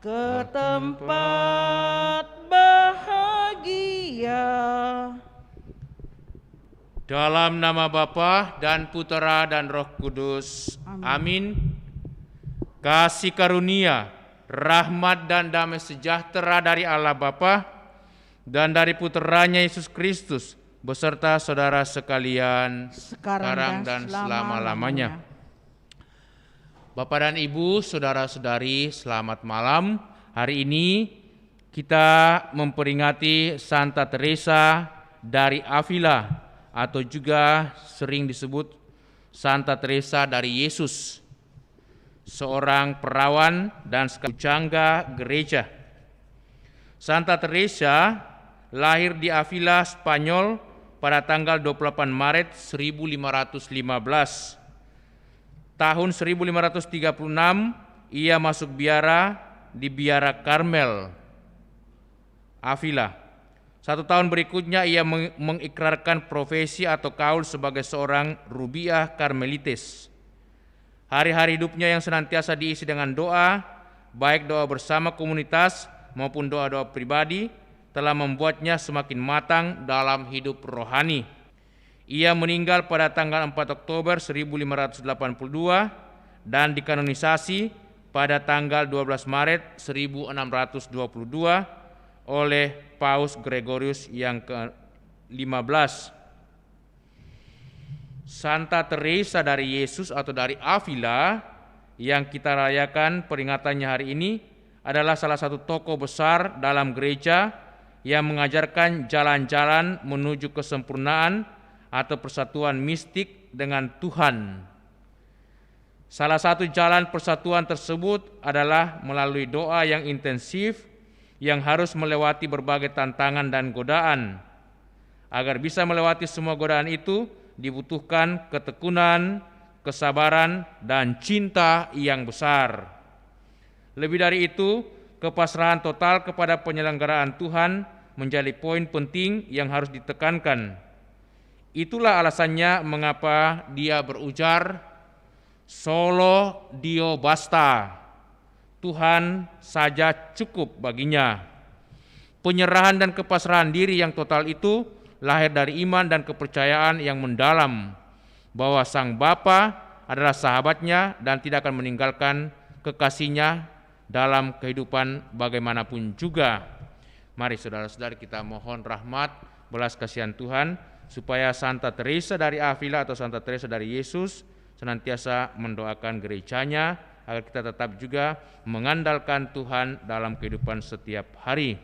ke tempat bahagia. Dalam nama Bapa dan Putera dan Roh Kudus. Amin. Kasih karunia, rahmat dan damai sejahtera dari Allah Bapa dan dari Puteranya Yesus Kristus beserta saudara sekalian sekarang dan selama-lamanya. Bapak dan Ibu, saudara-saudari, selamat malam. Hari ini kita memperingati Santa Teresa dari Avila, atau juga sering disebut Santa Teresa dari Yesus, seorang perawan dan pujangga gereja. Santa Teresa lahir di Avila, Spanyol pada tanggal 28 Maret 1515. Tahun 1536 ia masuk biara di Biara Karmel, Avila. 1 tahun berikutnya ia mengikrarkan profesi atau kaul sebagai seorang Rubiah Karmelites. Hari-hari hidupnya yang senantiasa diisi dengan doa, baik doa bersama komunitas maupun doa-doa pribadi, telah membuatnya semakin matang dalam hidup rohani. Ia meninggal pada tanggal 4 Oktober 1582 dan dikanonisasi pada tanggal 12 Maret 1622 oleh Paus Gregorius yang ke-15. Santa Teresa dari Yesus atau dari Avila yang kita rayakan peringatannya hari ini adalah salah satu tokoh besar dalam gereja yang mengajarkan jalan-jalan menuju kesempurnaan atau persatuan mistik dengan Tuhan. Salah satu jalan persatuan tersebut adalah melalui doa yang intensif yang harus melewati berbagai tantangan dan godaan. Agar bisa melewati semua godaan itu, dibutuhkan ketekunan, kesabaran, dan cinta yang besar. Lebih dari itu, kepasrahan total kepada penyelenggaraan Tuhan menjadi poin penting yang harus ditekankan. Itulah alasannya mengapa dia berujar, "Solo Dio basta." Tuhan saja cukup baginya. Penyerahan dan kepasrahan diri yang total itu lahir dari iman dan kepercayaan yang mendalam bahwa Sang Bapa adalah sahabatnya dan tidak akan meninggalkan kekasihnya dalam kehidupan bagaimanapun juga. Mari saudara-saudari kita mohon rahmat, belas kasihan Tuhan, supaya Santa Teresa dari Avila atau Santa Teresa dari Yesus senantiasa mendoakan gerejanya, agar kita tetap juga mengandalkan Tuhan dalam kehidupan setiap hari.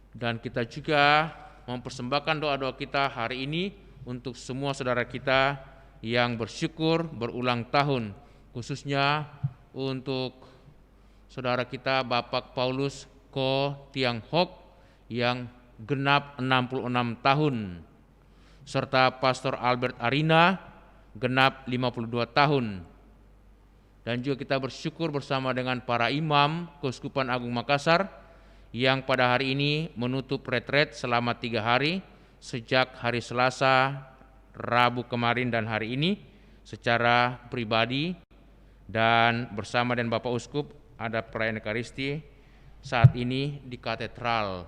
Dan kita juga mempersembahkan doa-doa kita hari ini untuk semua saudara kita yang bersyukur berulang tahun, khususnya untuk saudara kita Bapak Paulus Ko Tiang Hok yang genap 66 tahun. Serta Pastor Albert Arina genap 52 tahun. Dan juga kita bersyukur bersama dengan para imam Keuskupan Agung Makassar yang pada hari ini menutup retret selama 3 hari sejak hari Selasa, Rabu kemarin dan hari ini secara pribadi, dan bersama dengan Bapak Uskup ada perayaan Ekaristi saat ini di katedral.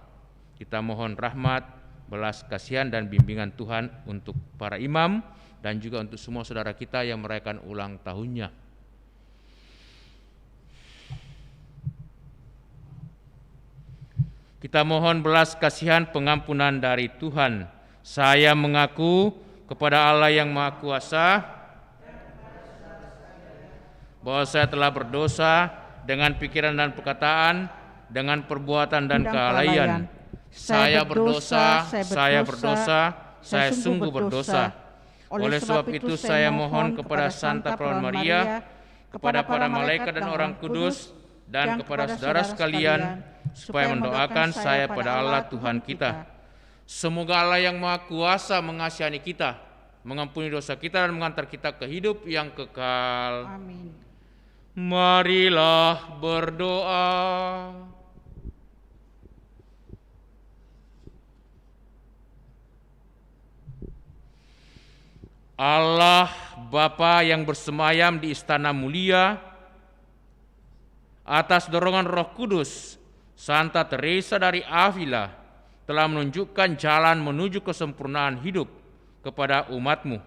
Kita mohon rahmat, belas kasihan dan bimbingan Tuhan untuk para imam dan juga untuk semua saudara kita yang merayakan ulang tahunnya. Kita mohon belas kasihan pengampunan dari Tuhan. Saya mengaku kepada Allah yang Maha Kuasa bahwa saya telah berdosa dengan pikiran dan perkataan, dengan perbuatan dan kelalaian. Saya berdosa, saya sungguh berdosa. Oleh sebab itu saya mohon kepada Santa Perawan Maria, kepada para malaikat dan orang kudus, dan kepada saudara sekalian, supaya mendoakan saya pada Allah Tuhan kita. Semoga Allah yang Maha Kuasa mengasihani kita, mengampuni dosa kita dan mengantar kita ke hidup yang kekal. Amin. Marilah berdoa. Allah Bapa yang bersemayam di istana mulia, atas dorongan Roh Kudus, Santa Teresa dari Avila telah menunjukkan jalan menuju kesempurnaan hidup kepada umat-Mu.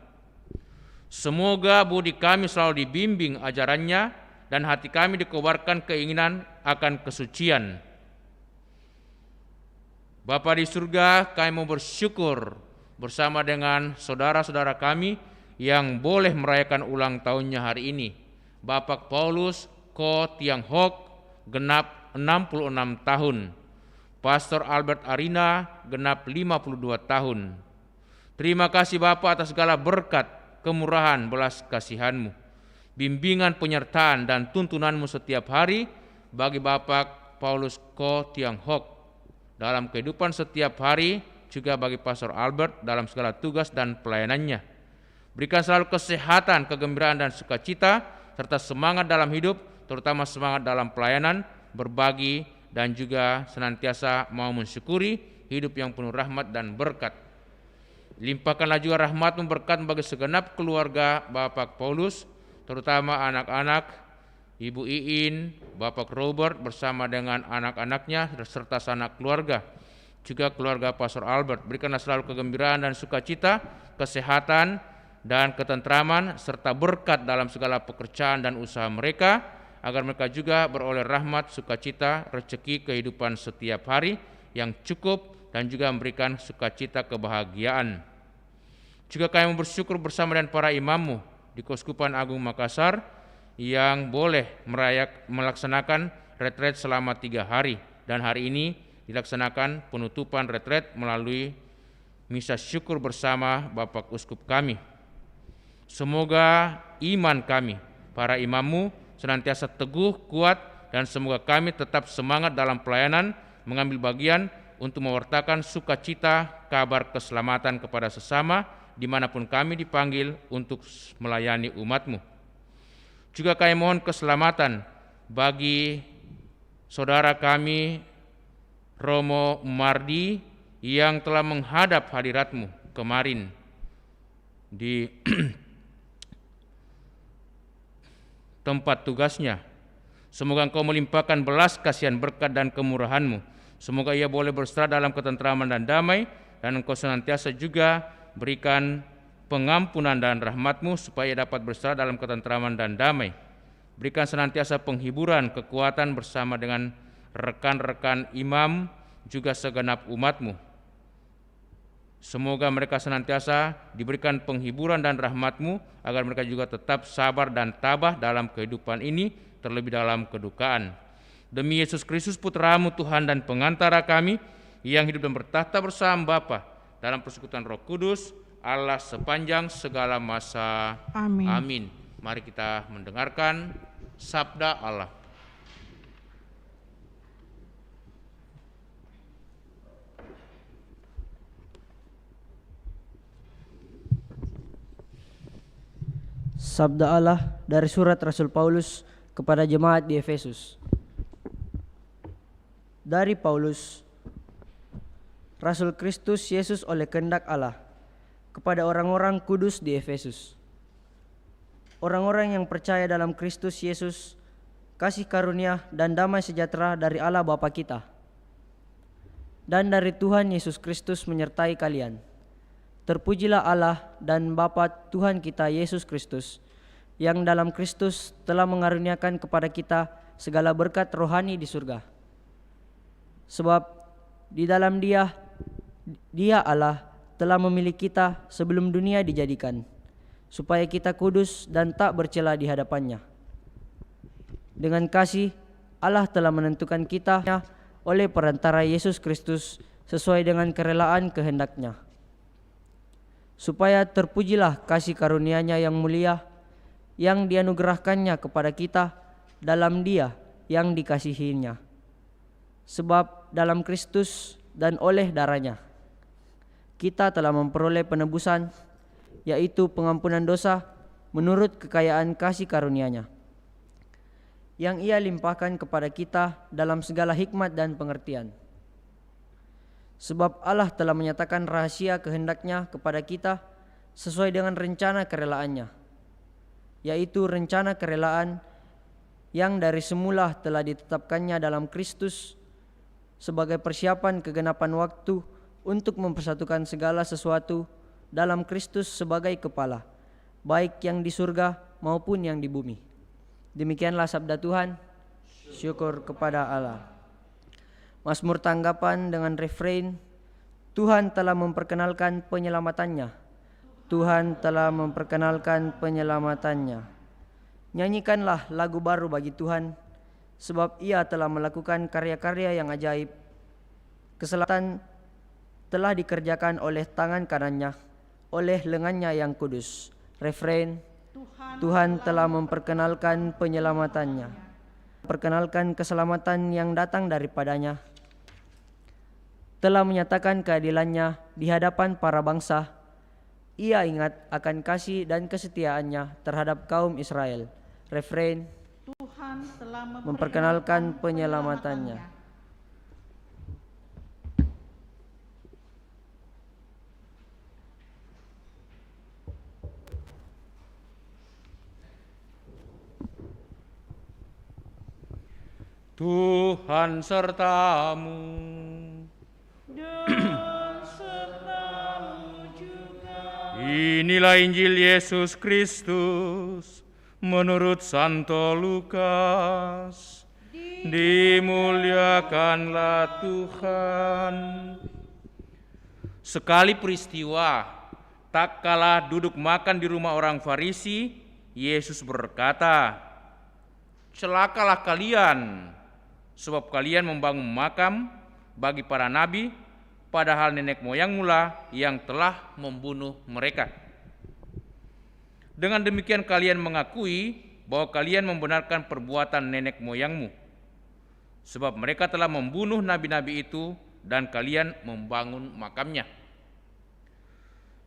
Semoga budi kami selalu dibimbing ajarannya dan hati kami dikobarkan keinginan akan kesucian. Bapa di surga, kami mau bersyukur bersama dengan saudara-saudara kami yang boleh merayakan ulang tahunnya hari ini. Bapak Paulus Ko Tiang Hock genap 66 tahun. Pastor Albert Arina genap 52 tahun. Terima kasih Bapa atas segala berkat, kemurahan, belas kasihan-Mu, bimbingan, penyertaan, dan tuntunan-Mu setiap hari bagi Bapak Paulus Ko Tiang Hock dalam kehidupan setiap hari, juga bagi Pastor Albert dalam segala tugas dan pelayanannya. Berikan selalu kesehatan, kegembiraan, dan sukacita, serta semangat dalam hidup, terutama semangat dalam pelayanan, berbagi, dan juga senantiasa mau mensyukuri hidup yang penuh rahmat dan berkat. Limpahkanlah juga rahmat-Mu berkat bagi segenap keluarga Bapak Paulus, terutama anak-anak, Ibu Iin, Bapak Robert bersama dengan anak-anaknya serta sanak keluarga, juga keluarga Pastor Albert. Berikanlah selalu kegembiraan dan sukacita, kesehatan dan ketentraman, serta berkat dalam segala pekerjaan dan usaha mereka, agar mereka juga beroleh rahmat, sukacita, rezeki kehidupan setiap hari yang cukup, dan juga memberikan sukacita kebahagiaan. Juga kami bersyukur bersama dengan para imam-Mu di Keuskupan Agung Makassar yang boleh melaksanakan retret selama 3 hari, dan hari ini dilaksanakan penutupan retret melalui misa syukur bersama Bapak Uskup kami. Semoga iman kami, para imam-Mu, senantiasa teguh, kuat, dan semoga kami tetap semangat dalam pelayanan, mengambil bagian untuk mewartakan sukacita, kabar keselamatan kepada sesama, dimanapun kami dipanggil untuk melayani umat-Mu. Juga kami mohon keselamatan bagi saudara kami Romo Mardi yang telah menghadap hadirat-Mu kemarin di tempat tugasnya. Semoga Engkau melimpahkan belas kasihan, berkat, dan kemurahan-Mu. Semoga ia boleh berserah dalam ketentraman dan damai, dan Engkau senantiasa juga berikan pengampunan dan rahmat-Mu supaya dapat berserah dalam ketentraman dan damai. Berikan senantiasa penghiburan, kekuatan bersama dengan rekan-rekan imam, juga segenap umat-Mu. Semoga mereka senantiasa diberikan penghiburan dan rahmat-Mu, agar mereka juga tetap sabar dan tabah dalam kehidupan ini, terlebih dalam kedukaan. Demi Yesus Kristus Putra-Mu, Tuhan dan pengantara kami, yang hidup dan bertahta bersama Bapa dalam persekutuan Roh Kudus, Allah sepanjang segala masa. Amin. Amin. Mari kita mendengarkan sabda Allah. Sabda Allah dari surat Rasul Paulus kepada jemaat di Efesus. Dari Paulus, Rasul Kristus Yesus oleh kehendak Allah, kepada orang-orang kudus di Efesus. Orang-orang yang percaya dalam Kristus Yesus, kasih karunia dan damai sejahtera dari Allah Bapa kita dan dari Tuhan Yesus Kristus menyertai kalian. Terpujilah Allah dan Bapa Tuhan kita Yesus Kristus, yang dalam Kristus telah mengaruniakan kepada kita segala berkat rohani di surga. Sebab di dalam Dia Allah telah memilih kita sebelum dunia dijadikan, supaya kita kudus dan tak bercela di hadapan-Nya. Dengan kasih, Allah telah menentukan kita oleh perantara Yesus Kristus sesuai dengan kerelaan kehendak-Nya, supaya terpujilah kasih karunia-Nya yang mulia yang dianugerahkannya kepada kita dalam Dia yang dikasihi-Nya. Sebab dalam Kristus dan oleh darah-Nya kita telah memperoleh penebusan, yaitu pengampunan dosa menurut kekayaan kasih karunia-Nya yang Ia limpahkan kepada kita dalam segala hikmat dan pengertian. Sebab Allah telah menyatakan rahasia kehendak-Nya kepada kita sesuai dengan rencana kerelaan-Nya, yaitu rencana kerelaan yang dari semula telah ditetapkannya dalam Kristus sebagai persiapan kegenapan waktu untuk mempersatukan segala sesuatu dalam Kristus sebagai kepala, baik yang di surga maupun yang di bumi. Demikianlah sabda Tuhan. Syukur kepada Allah. Mazmur tanggapan dengan refrain, Tuhan telah memperkenalkan penyelamatannya. Tuhan telah memperkenalkan penyelamatannya. Nyanyikanlah lagu baru bagi Tuhan, sebab Ia telah melakukan karya-karya yang ajaib. Keselamatan telah dikerjakan oleh tangan kanannya, oleh lengannya yang kudus. Refrain, Tuhan telah memperkenalkan penyelamatannya, perkenalkan keselamatan yang datang daripadanya, telah menyatakan keadilannya di hadapan para bangsa. Ia ingat akan kasih dan kesetiaannya terhadap kaum Israel. Refrain, Tuhan telah memperkenalkan penyelamatannya. Tuhan sertamu. Dan sertamu juga. Inilah Injil Yesus Kristus menurut Santo Lukas. Dimuliakanlah Tuhan. Sekali peristiwa, tak kalah duduk makan di rumah orang Farisi, Yesus berkata, "Celakalah kalian, sebab kalian membangun makam bagi para nabi, padahal nenek moyangmu lah yang telah membunuh mereka. Dengan demikian kalian mengakui bahwa kalian membenarkan perbuatan nenek moyangmu, sebab mereka telah membunuh nabi-nabi itu dan kalian membangun makamnya.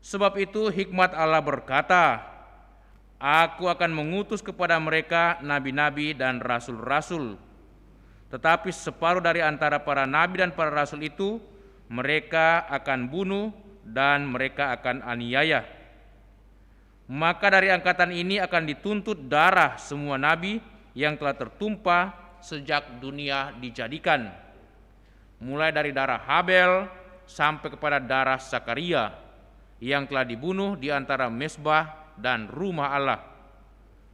Sebab itu hikmat Allah berkata, Aku akan mengutus kepada mereka nabi-nabi dan rasul-rasul. Tetapi separuh dari antara para nabi dan para rasul itu mereka akan bunuh dan mereka akan aniaya. Maka dari angkatan ini akan dituntut darah semua nabi yang telah tertumpah sejak dunia dijadikan, mulai dari darah Habel sampai kepada darah Zakaria yang telah dibunuh di antara mezbah dan rumah Allah.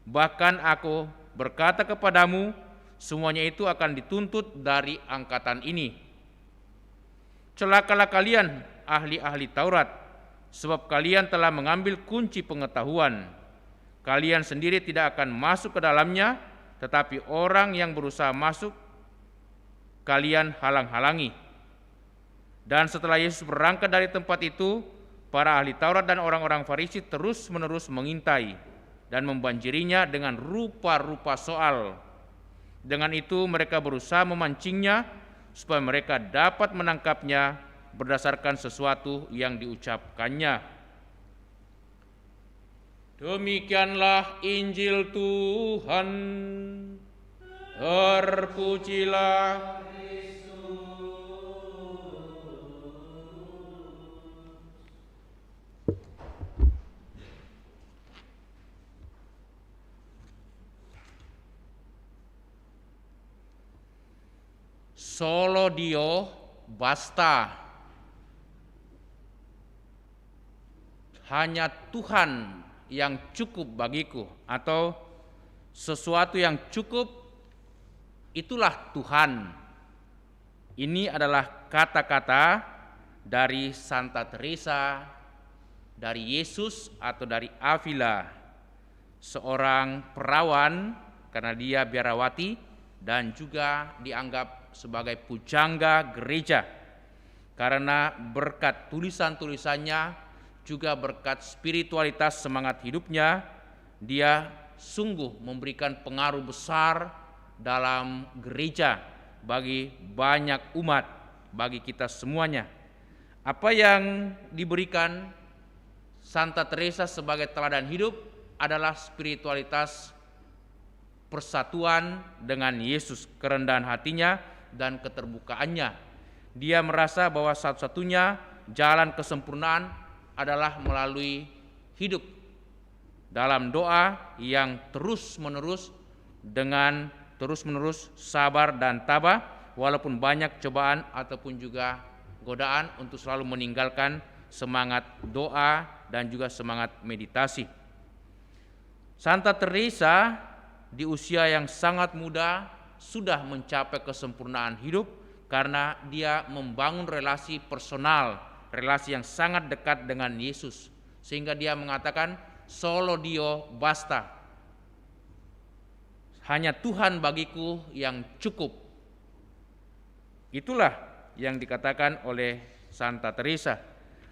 Bahkan aku berkata kepadamu, semuanya itu akan dituntut dari angkatan ini. Celakalah kalian, ahli-ahli Taurat, sebab kalian telah mengambil kunci pengetahuan. Kalian sendiri tidak akan masuk ke dalamnya, tetapi orang yang berusaha masuk, kalian halang-halangi." Dan setelah Yesus berangkat dari tempat itu, para ahli Taurat dan orang-orang Farisi terus-menerus mengintai dan membanjirinya dengan rupa-rupa soal. Dengan itu mereka berusaha memancingnya supaya mereka dapat menangkapnya berdasarkan sesuatu yang diucapkannya. Demikianlah Injil Tuhan. Terpujilah Solo Dio basta. Hanya Tuhan yang cukup bagiku, atau sesuatu yang cukup itulah Tuhan. Ini adalah kata-kata dari Santa Teresa, dari Yesus atau dari Avila, seorang perawan karena dia biarawati dan juga dianggap sebagai pujangga gereja. Karena berkat tulisan-tulisannya, juga berkat spiritualitas semangat hidupnya, dia sungguh memberikan pengaruh besar dalam gereja bagi banyak umat, bagi kita semuanya. Apa yang diberikan Santa Teresa sebagai teladan hidup adalah spiritualitas persatuan dengan Yesus, kerendahan hatinya dan keterbukaannya. Dia merasa bahwa satu-satunya jalan kesempurnaan adalah melalui hidup dalam doa yang terus-menerus dengan terus-menerus sabar dan tabah, walaupun banyak cobaan ataupun juga godaan untuk selalu meninggalkan semangat doa dan juga semangat meditasi. Santa Teresa di usia yang sangat muda sudah mencapai kesempurnaan hidup karena dia membangun relasi personal, relasi yang sangat dekat dengan Yesus, sehingga dia mengatakan solo Dio basta, hanya Tuhan bagiku yang cukup. Itulah yang dikatakan oleh Santa Teresa.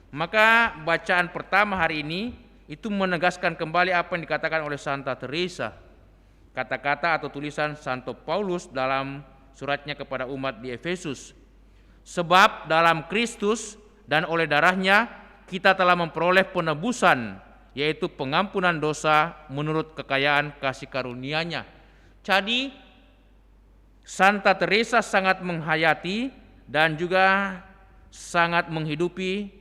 Maka bacaan pertama hari ini itu menegaskan kembali apa yang dikatakan oleh Santa Teresa. Kata-kata atau tulisan Santo Paulus dalam suratnya kepada umat di Efesus. Sebab dalam Kristus dan oleh darahnya kita telah memperoleh penebusan, yaitu pengampunan dosa menurut kekayaan kasih karunia-Nya. Jadi Santa Teresa sangat menghayati dan juga sangat menghidupi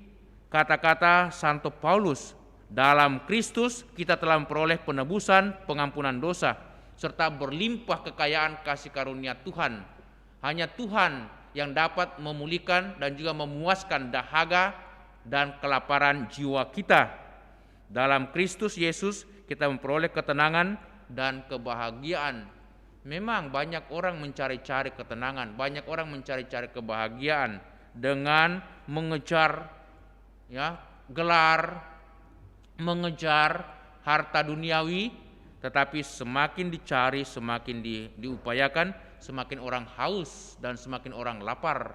kata-kata Santo Paulus. Dalam Kristus kita telah memperoleh penebusan, pengampunan dosa, serta berlimpah kekayaan kasih karunia Tuhan. Hanya Tuhan yang dapat memulihkan dan juga memuaskan dahaga dan kelaparan jiwa kita. Dalam Kristus Yesus kita memperoleh ketenangan dan kebahagiaan. Memang banyak orang mencari-cari ketenangan, banyak orang mencari-cari kebahagiaan dengan mengejar gelar, mengejar harta duniawi, tetapi semakin dicari, semakin diupayakan, semakin orang haus dan semakin orang lapar.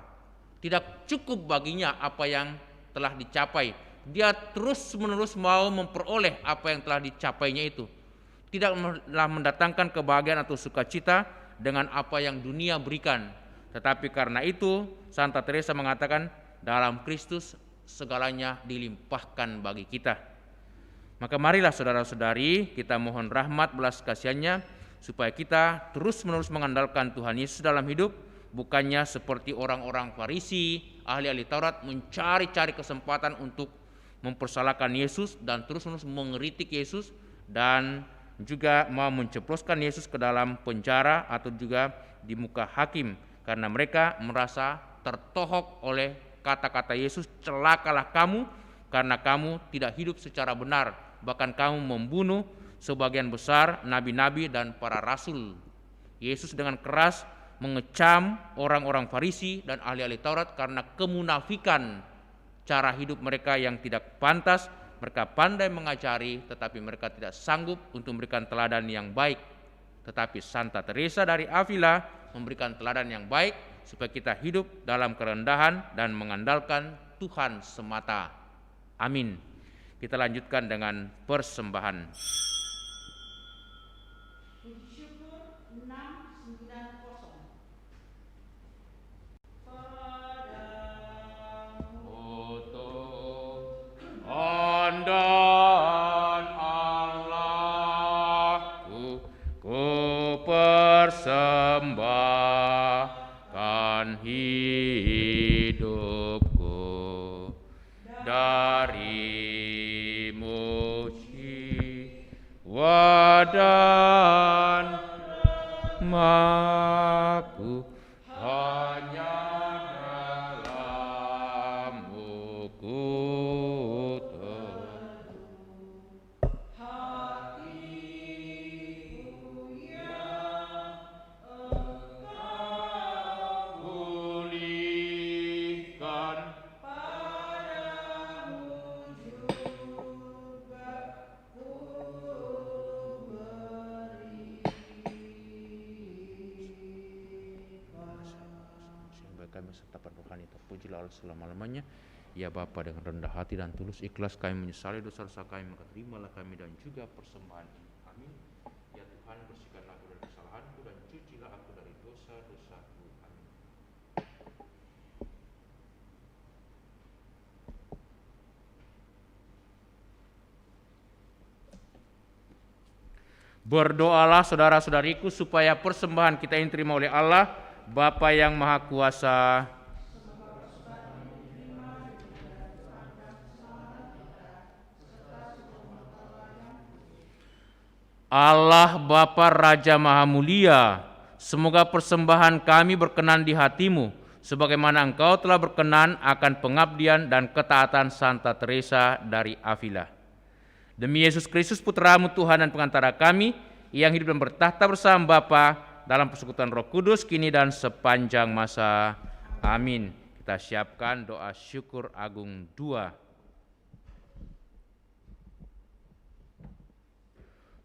Tidak cukup baginya apa yang telah dicapai. Dia terus-menerus mau memperoleh apa yang telah dicapainya itu. Tidaklah mendatangkan kebahagiaan atau sukacita dengan apa yang dunia berikan. Tetapi karena itu Santa Teresa mengatakan dalam Kristus segalanya dilimpahkan bagi kita. Maka marilah saudara-saudari kita mohon rahmat belas kasihannya supaya kita terus-menerus mengandalkan Tuhan Yesus dalam hidup, bukannya seperti orang-orang Farisi, ahli-ahli Taurat mencari-cari kesempatan untuk mempersalahkan Yesus dan terus-menerus mengkritik Yesus dan juga mau menceploskan Yesus ke dalam penjara atau juga di muka hakim karena mereka merasa tertohok oleh kata-kata Yesus, celakalah kamu karena kamu tidak hidup secara benar, bahkan kamu membunuh sebagian besar nabi-nabi dan para rasul. Yesus dengan keras mengecam orang-orang Farisi dan ahli-ahli Taurat karena kemunafikan cara hidup mereka yang tidak pantas. Mereka pandai mengajari tetapi mereka tidak sanggup untuk memberikan teladan yang baik. Tetapi Santa Teresa dari Avila memberikan teladan yang baik supaya kita hidup dalam kerendahan dan mengandalkan Tuhan semata. Amin. Kita lanjutkan dengan persembahan. Dan Allahku, ku persembahkan hidupku darimu jiwa dan maku hanya dalam-Mu santapan rohani. Terpujilah Allah selama-lamanya. Ya Bapa, dengan rendah hati dan tulus ikhlas kami menyesali dosa-dosa kami, maka terimalah kami dan juga persembahan ini. Amin. Ya Tuhan, bersihkanlah aku dari kesalahanku dan cucilah aku dari dosa-dosaku. Amin. Berdoalah saudara-saudariku supaya persembahan kita ini diterima oleh Allah, Bapa yang Maha Kuasa. Allah Bapa Raja Maha Mulia, semoga persembahan kami berkenan di hati-Mu, sebagaimana Engkau telah berkenan akan pengabdian dan ketaatan Santa Teresa dari Avila. Demi Yesus Kristus Putra-Mu Tuhan dan pengantara kami, yang hidup dan bertahta bersama Bapa dalam persekutuan Roh Kudus, kini dan sepanjang masa. Amin. Kita siapkan doa syukur agung 2.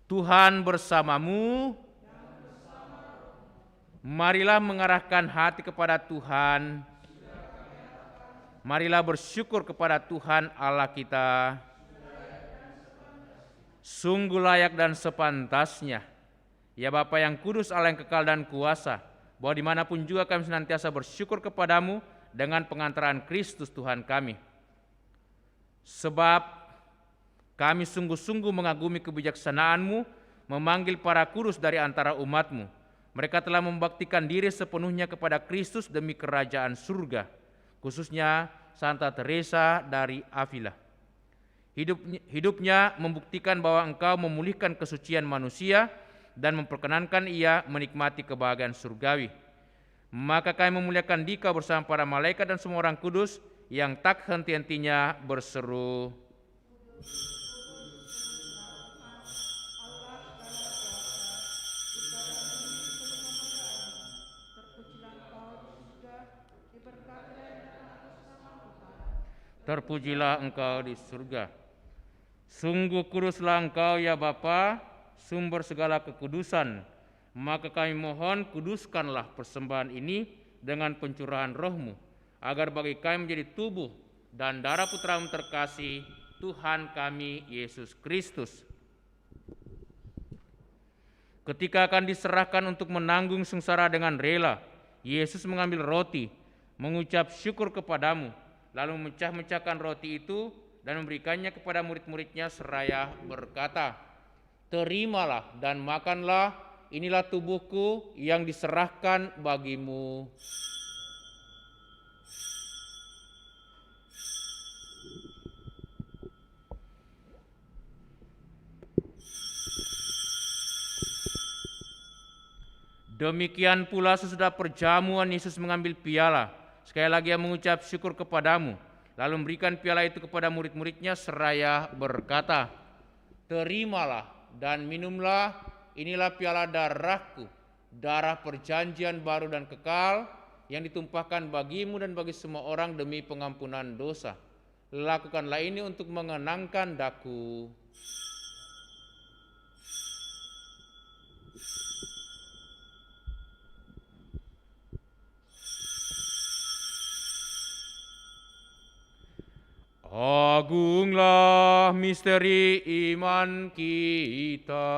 Tuhan bersamamu. Marilah mengarahkan hati kepada Tuhan. Marilah bersyukur kepada Tuhan Allah kita. Sungguh layak dan sepantasnya, ya Bapa yang kudus, Allah yang kekal dan kuasa, bahwa dimanapun juga kami senantiasa bersyukur kepadamu dengan pengantaran Kristus Tuhan kami. Sebab kami sungguh-sungguh mengagumi kebijaksanaan-Mu memanggil para kudus dari antara umat-Mu. Mereka telah membaktikan diri sepenuhnya kepada Kristus demi kerajaan surga, khususnya Santa Teresa dari Avila. Hidupnya membuktikan bahwa Engkau memulihkan kesucian manusia dan memperkenankan ia menikmati kebahagiaan surgawi. Maka kami memuliakan Dikau bersama para malaikat dan semua orang kudus yang tak henti-hentinya berseru, terpujilah Engkau di surga. Sungguh kuduslah Engkau ya Bapa, sumber segala kekudusan. Maka kami mohon, kuduskanlah persembahan ini dengan pencurahan Roh-Mu, agar bagi kami menjadi tubuh dan darah Putra-Mu terkasih, Tuhan kami Yesus Kristus. Ketika akan diserahkan untuk menanggung sengsara dengan rela, Yesus mengambil roti, mengucap syukur kepadamu, lalu memecah-mecahkan roti itu dan memberikannya kepada murid-muridnya seraya berkata, "Terimalah dan makanlah, inilah tubuhku yang diserahkan bagimu." Demikian pula sesudah perjamuan Yesus mengambil piala. Sekali lagi ia mengucap syukur kepadamu, lalu memberikan piala itu kepada murid-muridnya seraya berkata, "Terimalah dan minumlah, inilah piala darahku, darah perjanjian baru dan kekal, yang ditumpahkan bagimu dan bagi semua orang demi pengampunan dosa. Lakukanlah ini untuk mengenangkan daku." Agunglah misteri iman kita.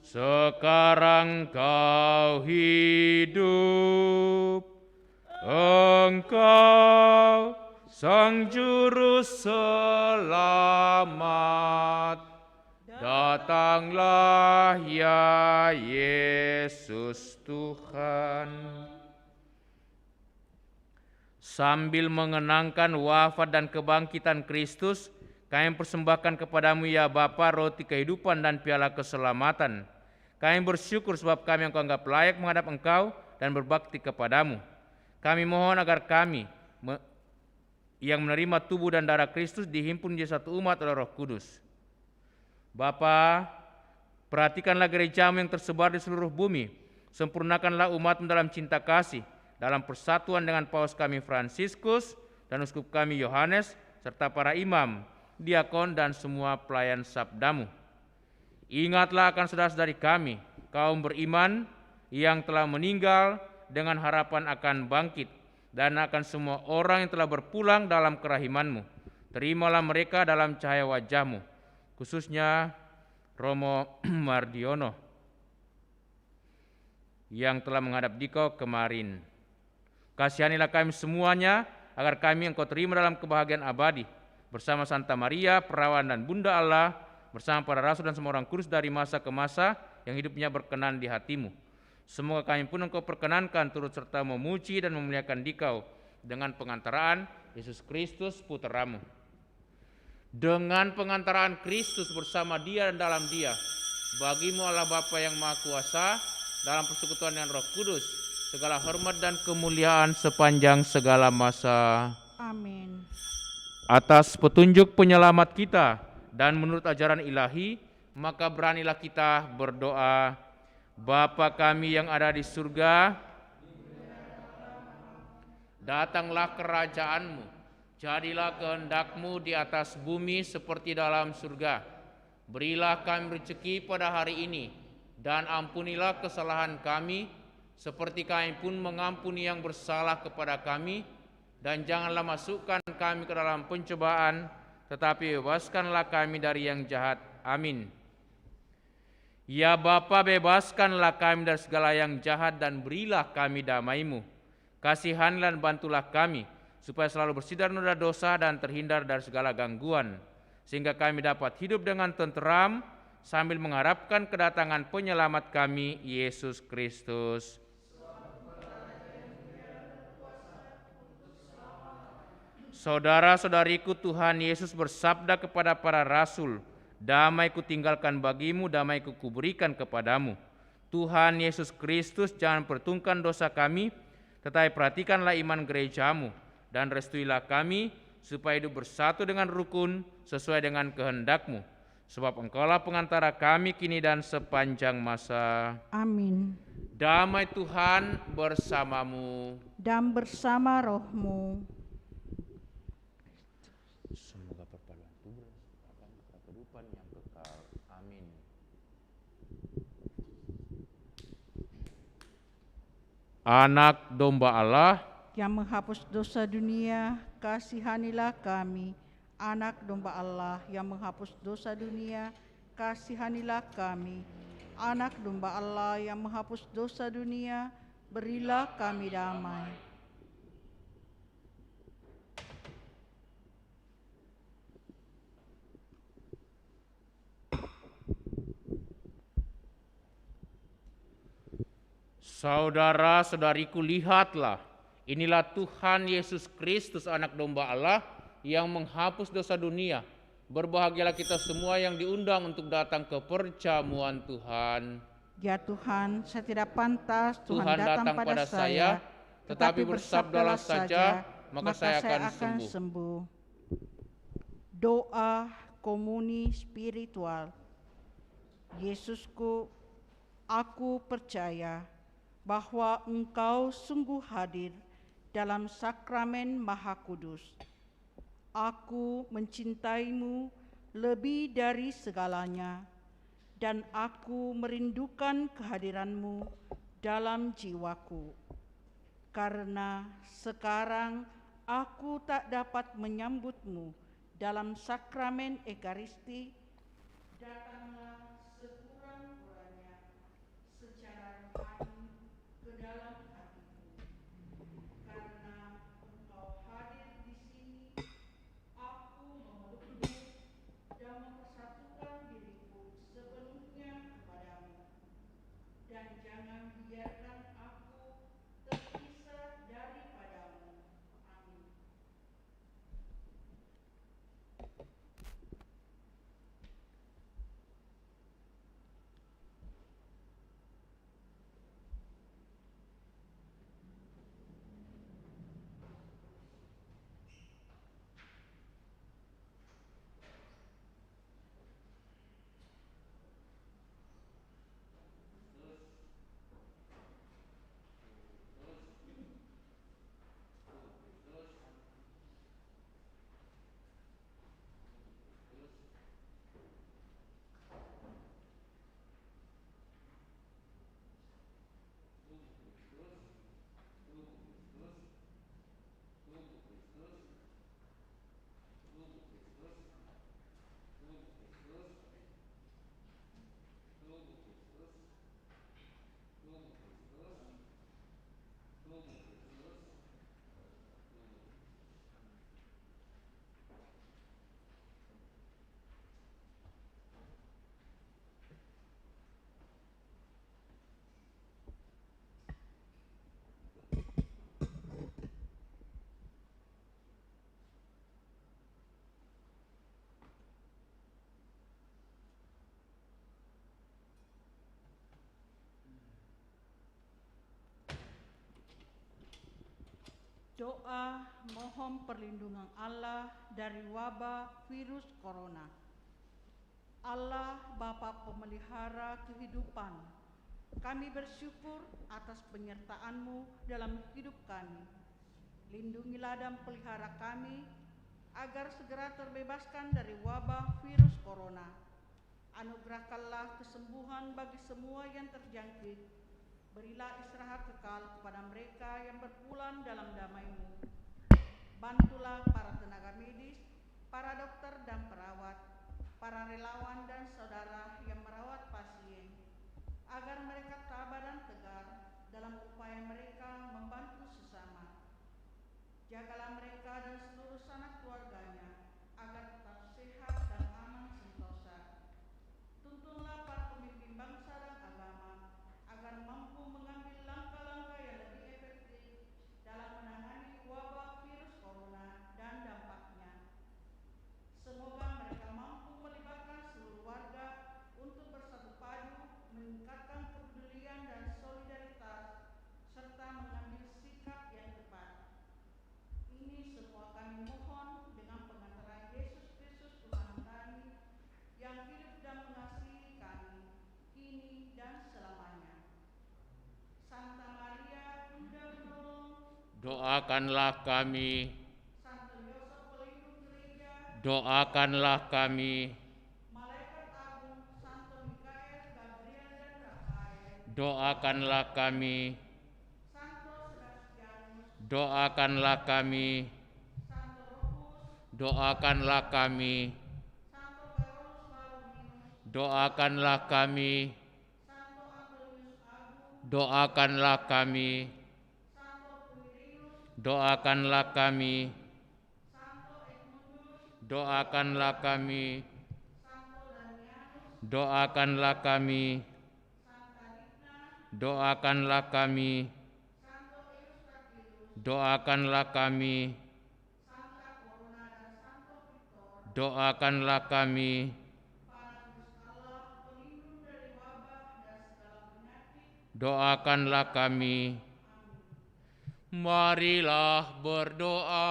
Sekarang Kau hidup, Engkau Sang Juru Selamat. Datanglah ya Yesus Tuhan. Sambil mengenangkan wafat dan kebangkitan Kristus, kami persembahkan kepadamu ya Bapa roti kehidupan dan piala keselamatan. Kami bersyukur sebab kami Engkau anggap layak menghadap Engkau dan berbakti kepadamu. Kami mohon agar kami yang menerima tubuh dan darah Kristus dihimpun menjadi satu umat oleh Roh Kudus. Bapa, perhatikanlah gereja-Mu yang tersebar di seluruh bumi. Sempurnakanlah umat-Mu dalam cinta kasih, dalam persatuan dengan Paus kami Fransiskus dan Uskup kami Yohanes, serta para imam, diakon, dan semua pelayan sabdamu. Ingatlah akan saudara-saudari kami, kaum beriman yang telah meninggal dengan harapan akan bangkit, dan akan semua orang yang telah berpulang dalam kerahimanmu. Terimalah mereka dalam cahaya wajahmu, khususnya Romo Mardiono yang telah menghadap dikau kemarin. Kasihanilah kami semuanya, agar kami engkau terima dalam kebahagiaan abadi, bersama Santa Maria, Perawan dan Bunda Allah, bersama para rasul dan semua orang kudus dari masa ke masa, yang hidupnya berkenan di hatimu. Semoga kami pun engkau perkenankan turut serta memuji dan memuliakan dikau dengan pengantaraan Yesus Kristus Putramu. Dengan pengantaraan Kristus bersama dia dan dalam dia, bagimu Allah Bapa yang Maha Kuasa, dalam persekutuan yang Roh Kudus, segala hormat dan kemuliaan sepanjang segala masa. Amin. Atas petunjuk penyelamat kita dan menurut ajaran ilahi, maka beranilah kita berdoa. Bapa kami yang ada di surga, datanglah kerajaanmu, jadilah kehendak-Mu di atas bumi seperti dalam surga. Berilah kami rezeki pada hari ini, dan ampunilah kesalahan kami, seperti kami pun mengampuni yang bersalah kepada kami. Dan janganlah masukkan kami ke dalam pencobaan, tetapi bebaskanlah kami dari yang jahat. Amin. Ya Bapa, bebaskanlah kami dari segala yang jahat, dan berilah kami damai-Mu. Kasihanlah dan bantulah kami, supaya selalu bersih dari noda dosa dan terhindar dari segala gangguan, sehingga kami dapat hidup dengan tenteram, sambil mengharapkan kedatangan penyelamat kami, Yesus Kristus. Saudara-saudariku, Tuhan Yesus bersabda kepada para rasul, damai kutinggalkan bagimu, damai kuberikan kepadamu. Tuhan Yesus Kristus, jangan perhitungkan dosa kami, tetapi perhatikanlah iman gerejamu, dan restuilah kami, supaya hidup bersatu dengan rukun, sesuai dengan kehendak-Mu. Sebab Engkaulah pengantara kami kini dan sepanjang masa. Amin. Damai Tuhan bersamamu. Dan bersama rohmu. Semoga perpaduan tubuh akan kehidupan yang kekal. Amin. Anak domba Allah Yang menghapus dosa dunia, kasihanilah kami. Anak domba Allah yang menghapus dosa dunia, kasihanilah kami. Anak domba Allah yang menghapus dosa dunia, berilah kami damai. Saudara-saudariku, lihatlah, inilah Tuhan Yesus Kristus, anak domba Allah yang menghapus dosa dunia. Berbahagialah kita semua yang diundang untuk datang ke perjamuan Tuhan. Ya Tuhan, saya tidak pantas Tuhan Tuhan datang pada saya, tetapi bersabdalah saja, maka saya akan sembuh. Doa komuni spiritual. Yesusku, aku percaya bahwa Engkau sungguh hadir dalam sakramen Maha Kudus. Aku mencintaimu lebih dari segalanya, dan aku merindukan kehadiranmu dalam jiwaku. Karena sekarang aku tak dapat menyambutmu dalam sakramen Ekaristi, datanglah sekurang-kurangnya secara rohani ke dalam hatiku. Karena Engkau hadir di sini, aku memelukmu dan mempersatukan diriku sepenuhnya kepadamu. Dan jangan biarkan aku terpisah daripadamu. Amin. Doa mohon perlindungan Allah dari wabah virus corona. Allah Bapa pemelihara kehidupan, kami bersyukur atas penyertaan-Mu dalam hidup kami. Lindungilah dan pelihara kami agar segera terbebaskan dari wabah virus corona. Anugerahkanlah kesembuhan bagi semua yang terjangkit. Berilah istirahat kekal kepada mereka yang berpulang dalam damai-Mu. Bantulah para tenaga medis, para dokter dan perawat, para relawan dan saudara yang merawat pasien, agar mereka tabah dan tegar dalam upaya mereka membantu sesama. Jagalah mereka dan seluruh sanak keluarganya, agar tetap sehat dan aman sentosa. Tuntunlah para pemimpin bangsa dan agama, agar mampu mengambil langkah-langkah yang lebih efektif dalam menangani wabah virus corona dan dampaknya. Semoga mereka mampu melibatkan seluruh warga untuk bersatu padu, meningkatkan kepedulian dan solidaritas, serta mengambil sikap yang tepat. Ini semua kami mohon dengan pengantaran Yesus Kristus Tuhan kami, yang hidup dan mengasihi kami, kini dan selamanya. Santa Maria, Bunda penolong, Doakanlah kami. Santo Yosef pelindung gereja, Doakanlah kami. Malaikat Agung, Santo Mikael, Gabriel dan Rafael, Doakanlah kami. Santo Sebastianus, Doakanlah kami. Santo Rufus, Doakanlah kami. Santo Carolus Marominus, Doakanlah kami. Santo Antonius Agung, Doakanlah kami. Santo Quirinus, Doakanlah kami. Santo Edmundus, Doakanlah kami. Santo Damianus, Doakanlah kami. Santa Digna, Doakanlah kami. Santo Eustachius, Doakanlah kami. Santa Corona dan Santo Victor, Doakanlah kami. para kudus Allah, pelindung dari wabah dan segala penyakit. Doakanlah kami. Marilah berdoa.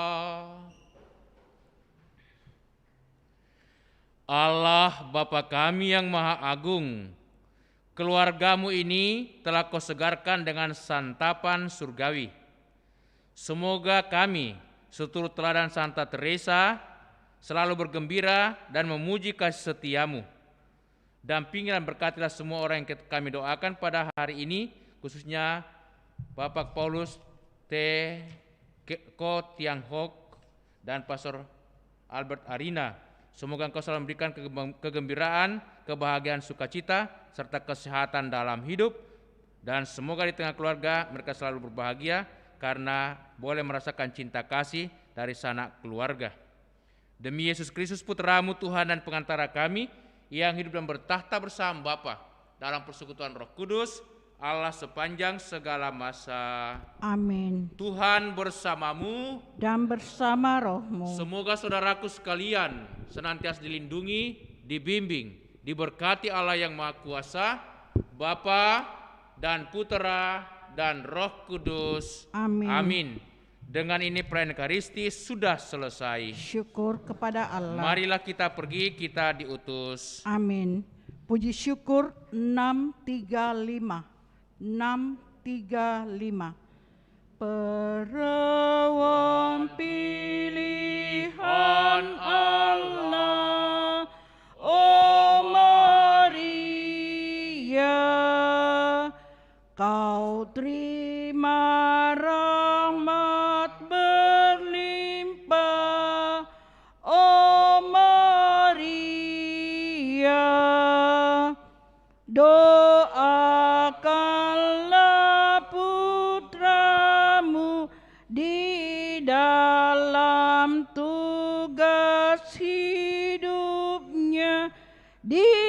Allah Bapa kami yang Maha Agung, keluarga-Mu ini telah Kau segarkan dengan santapan surgawi. Semoga kami, seturut teladan Santa Teresa, selalu bergembira dan memuji kasih setia-Mu. Dampingi dan berkatilah semua orang yang kami doakan pada hari ini, khususnya Bapak Paulus T. Ko Tiang Hok dan Pastor Albert Arina. Semoga Engkau selalu memberikan kegembiraan, kebahagiaan, sukacita, serta kesehatan dalam hidup. Dan semoga di tengah keluarga mereka selalu berbahagia karena boleh merasakan cinta kasih dari sanak keluarga. Demi Yesus Kristus Putra-Mu Tuhan dan pengantara kami, yang hidup dan bertahta bersama Bapa dalam persekutuan Roh Kudus, Allah sepanjang segala masa. Amin. Tuhan bersamamu. Dan bersama rohmu. Semoga saudaraku sekalian senantiasa dilindungi, dibimbing, diberkati Allah yang Maha Kuasa, Bapa dan Putera dan Roh Kudus. Amin. Amin. Dengan ini perayaan Ekaristi sudah selesai. Syukur kepada Allah. Marilah kita pergi, kita diutus. Amin. Puji syukur 635. 635. Perawan pilihan Allah, oh Maria, Kau terima rahmat berlimpah, oh Maria, doakanlah putra dalam tugas hidupnya di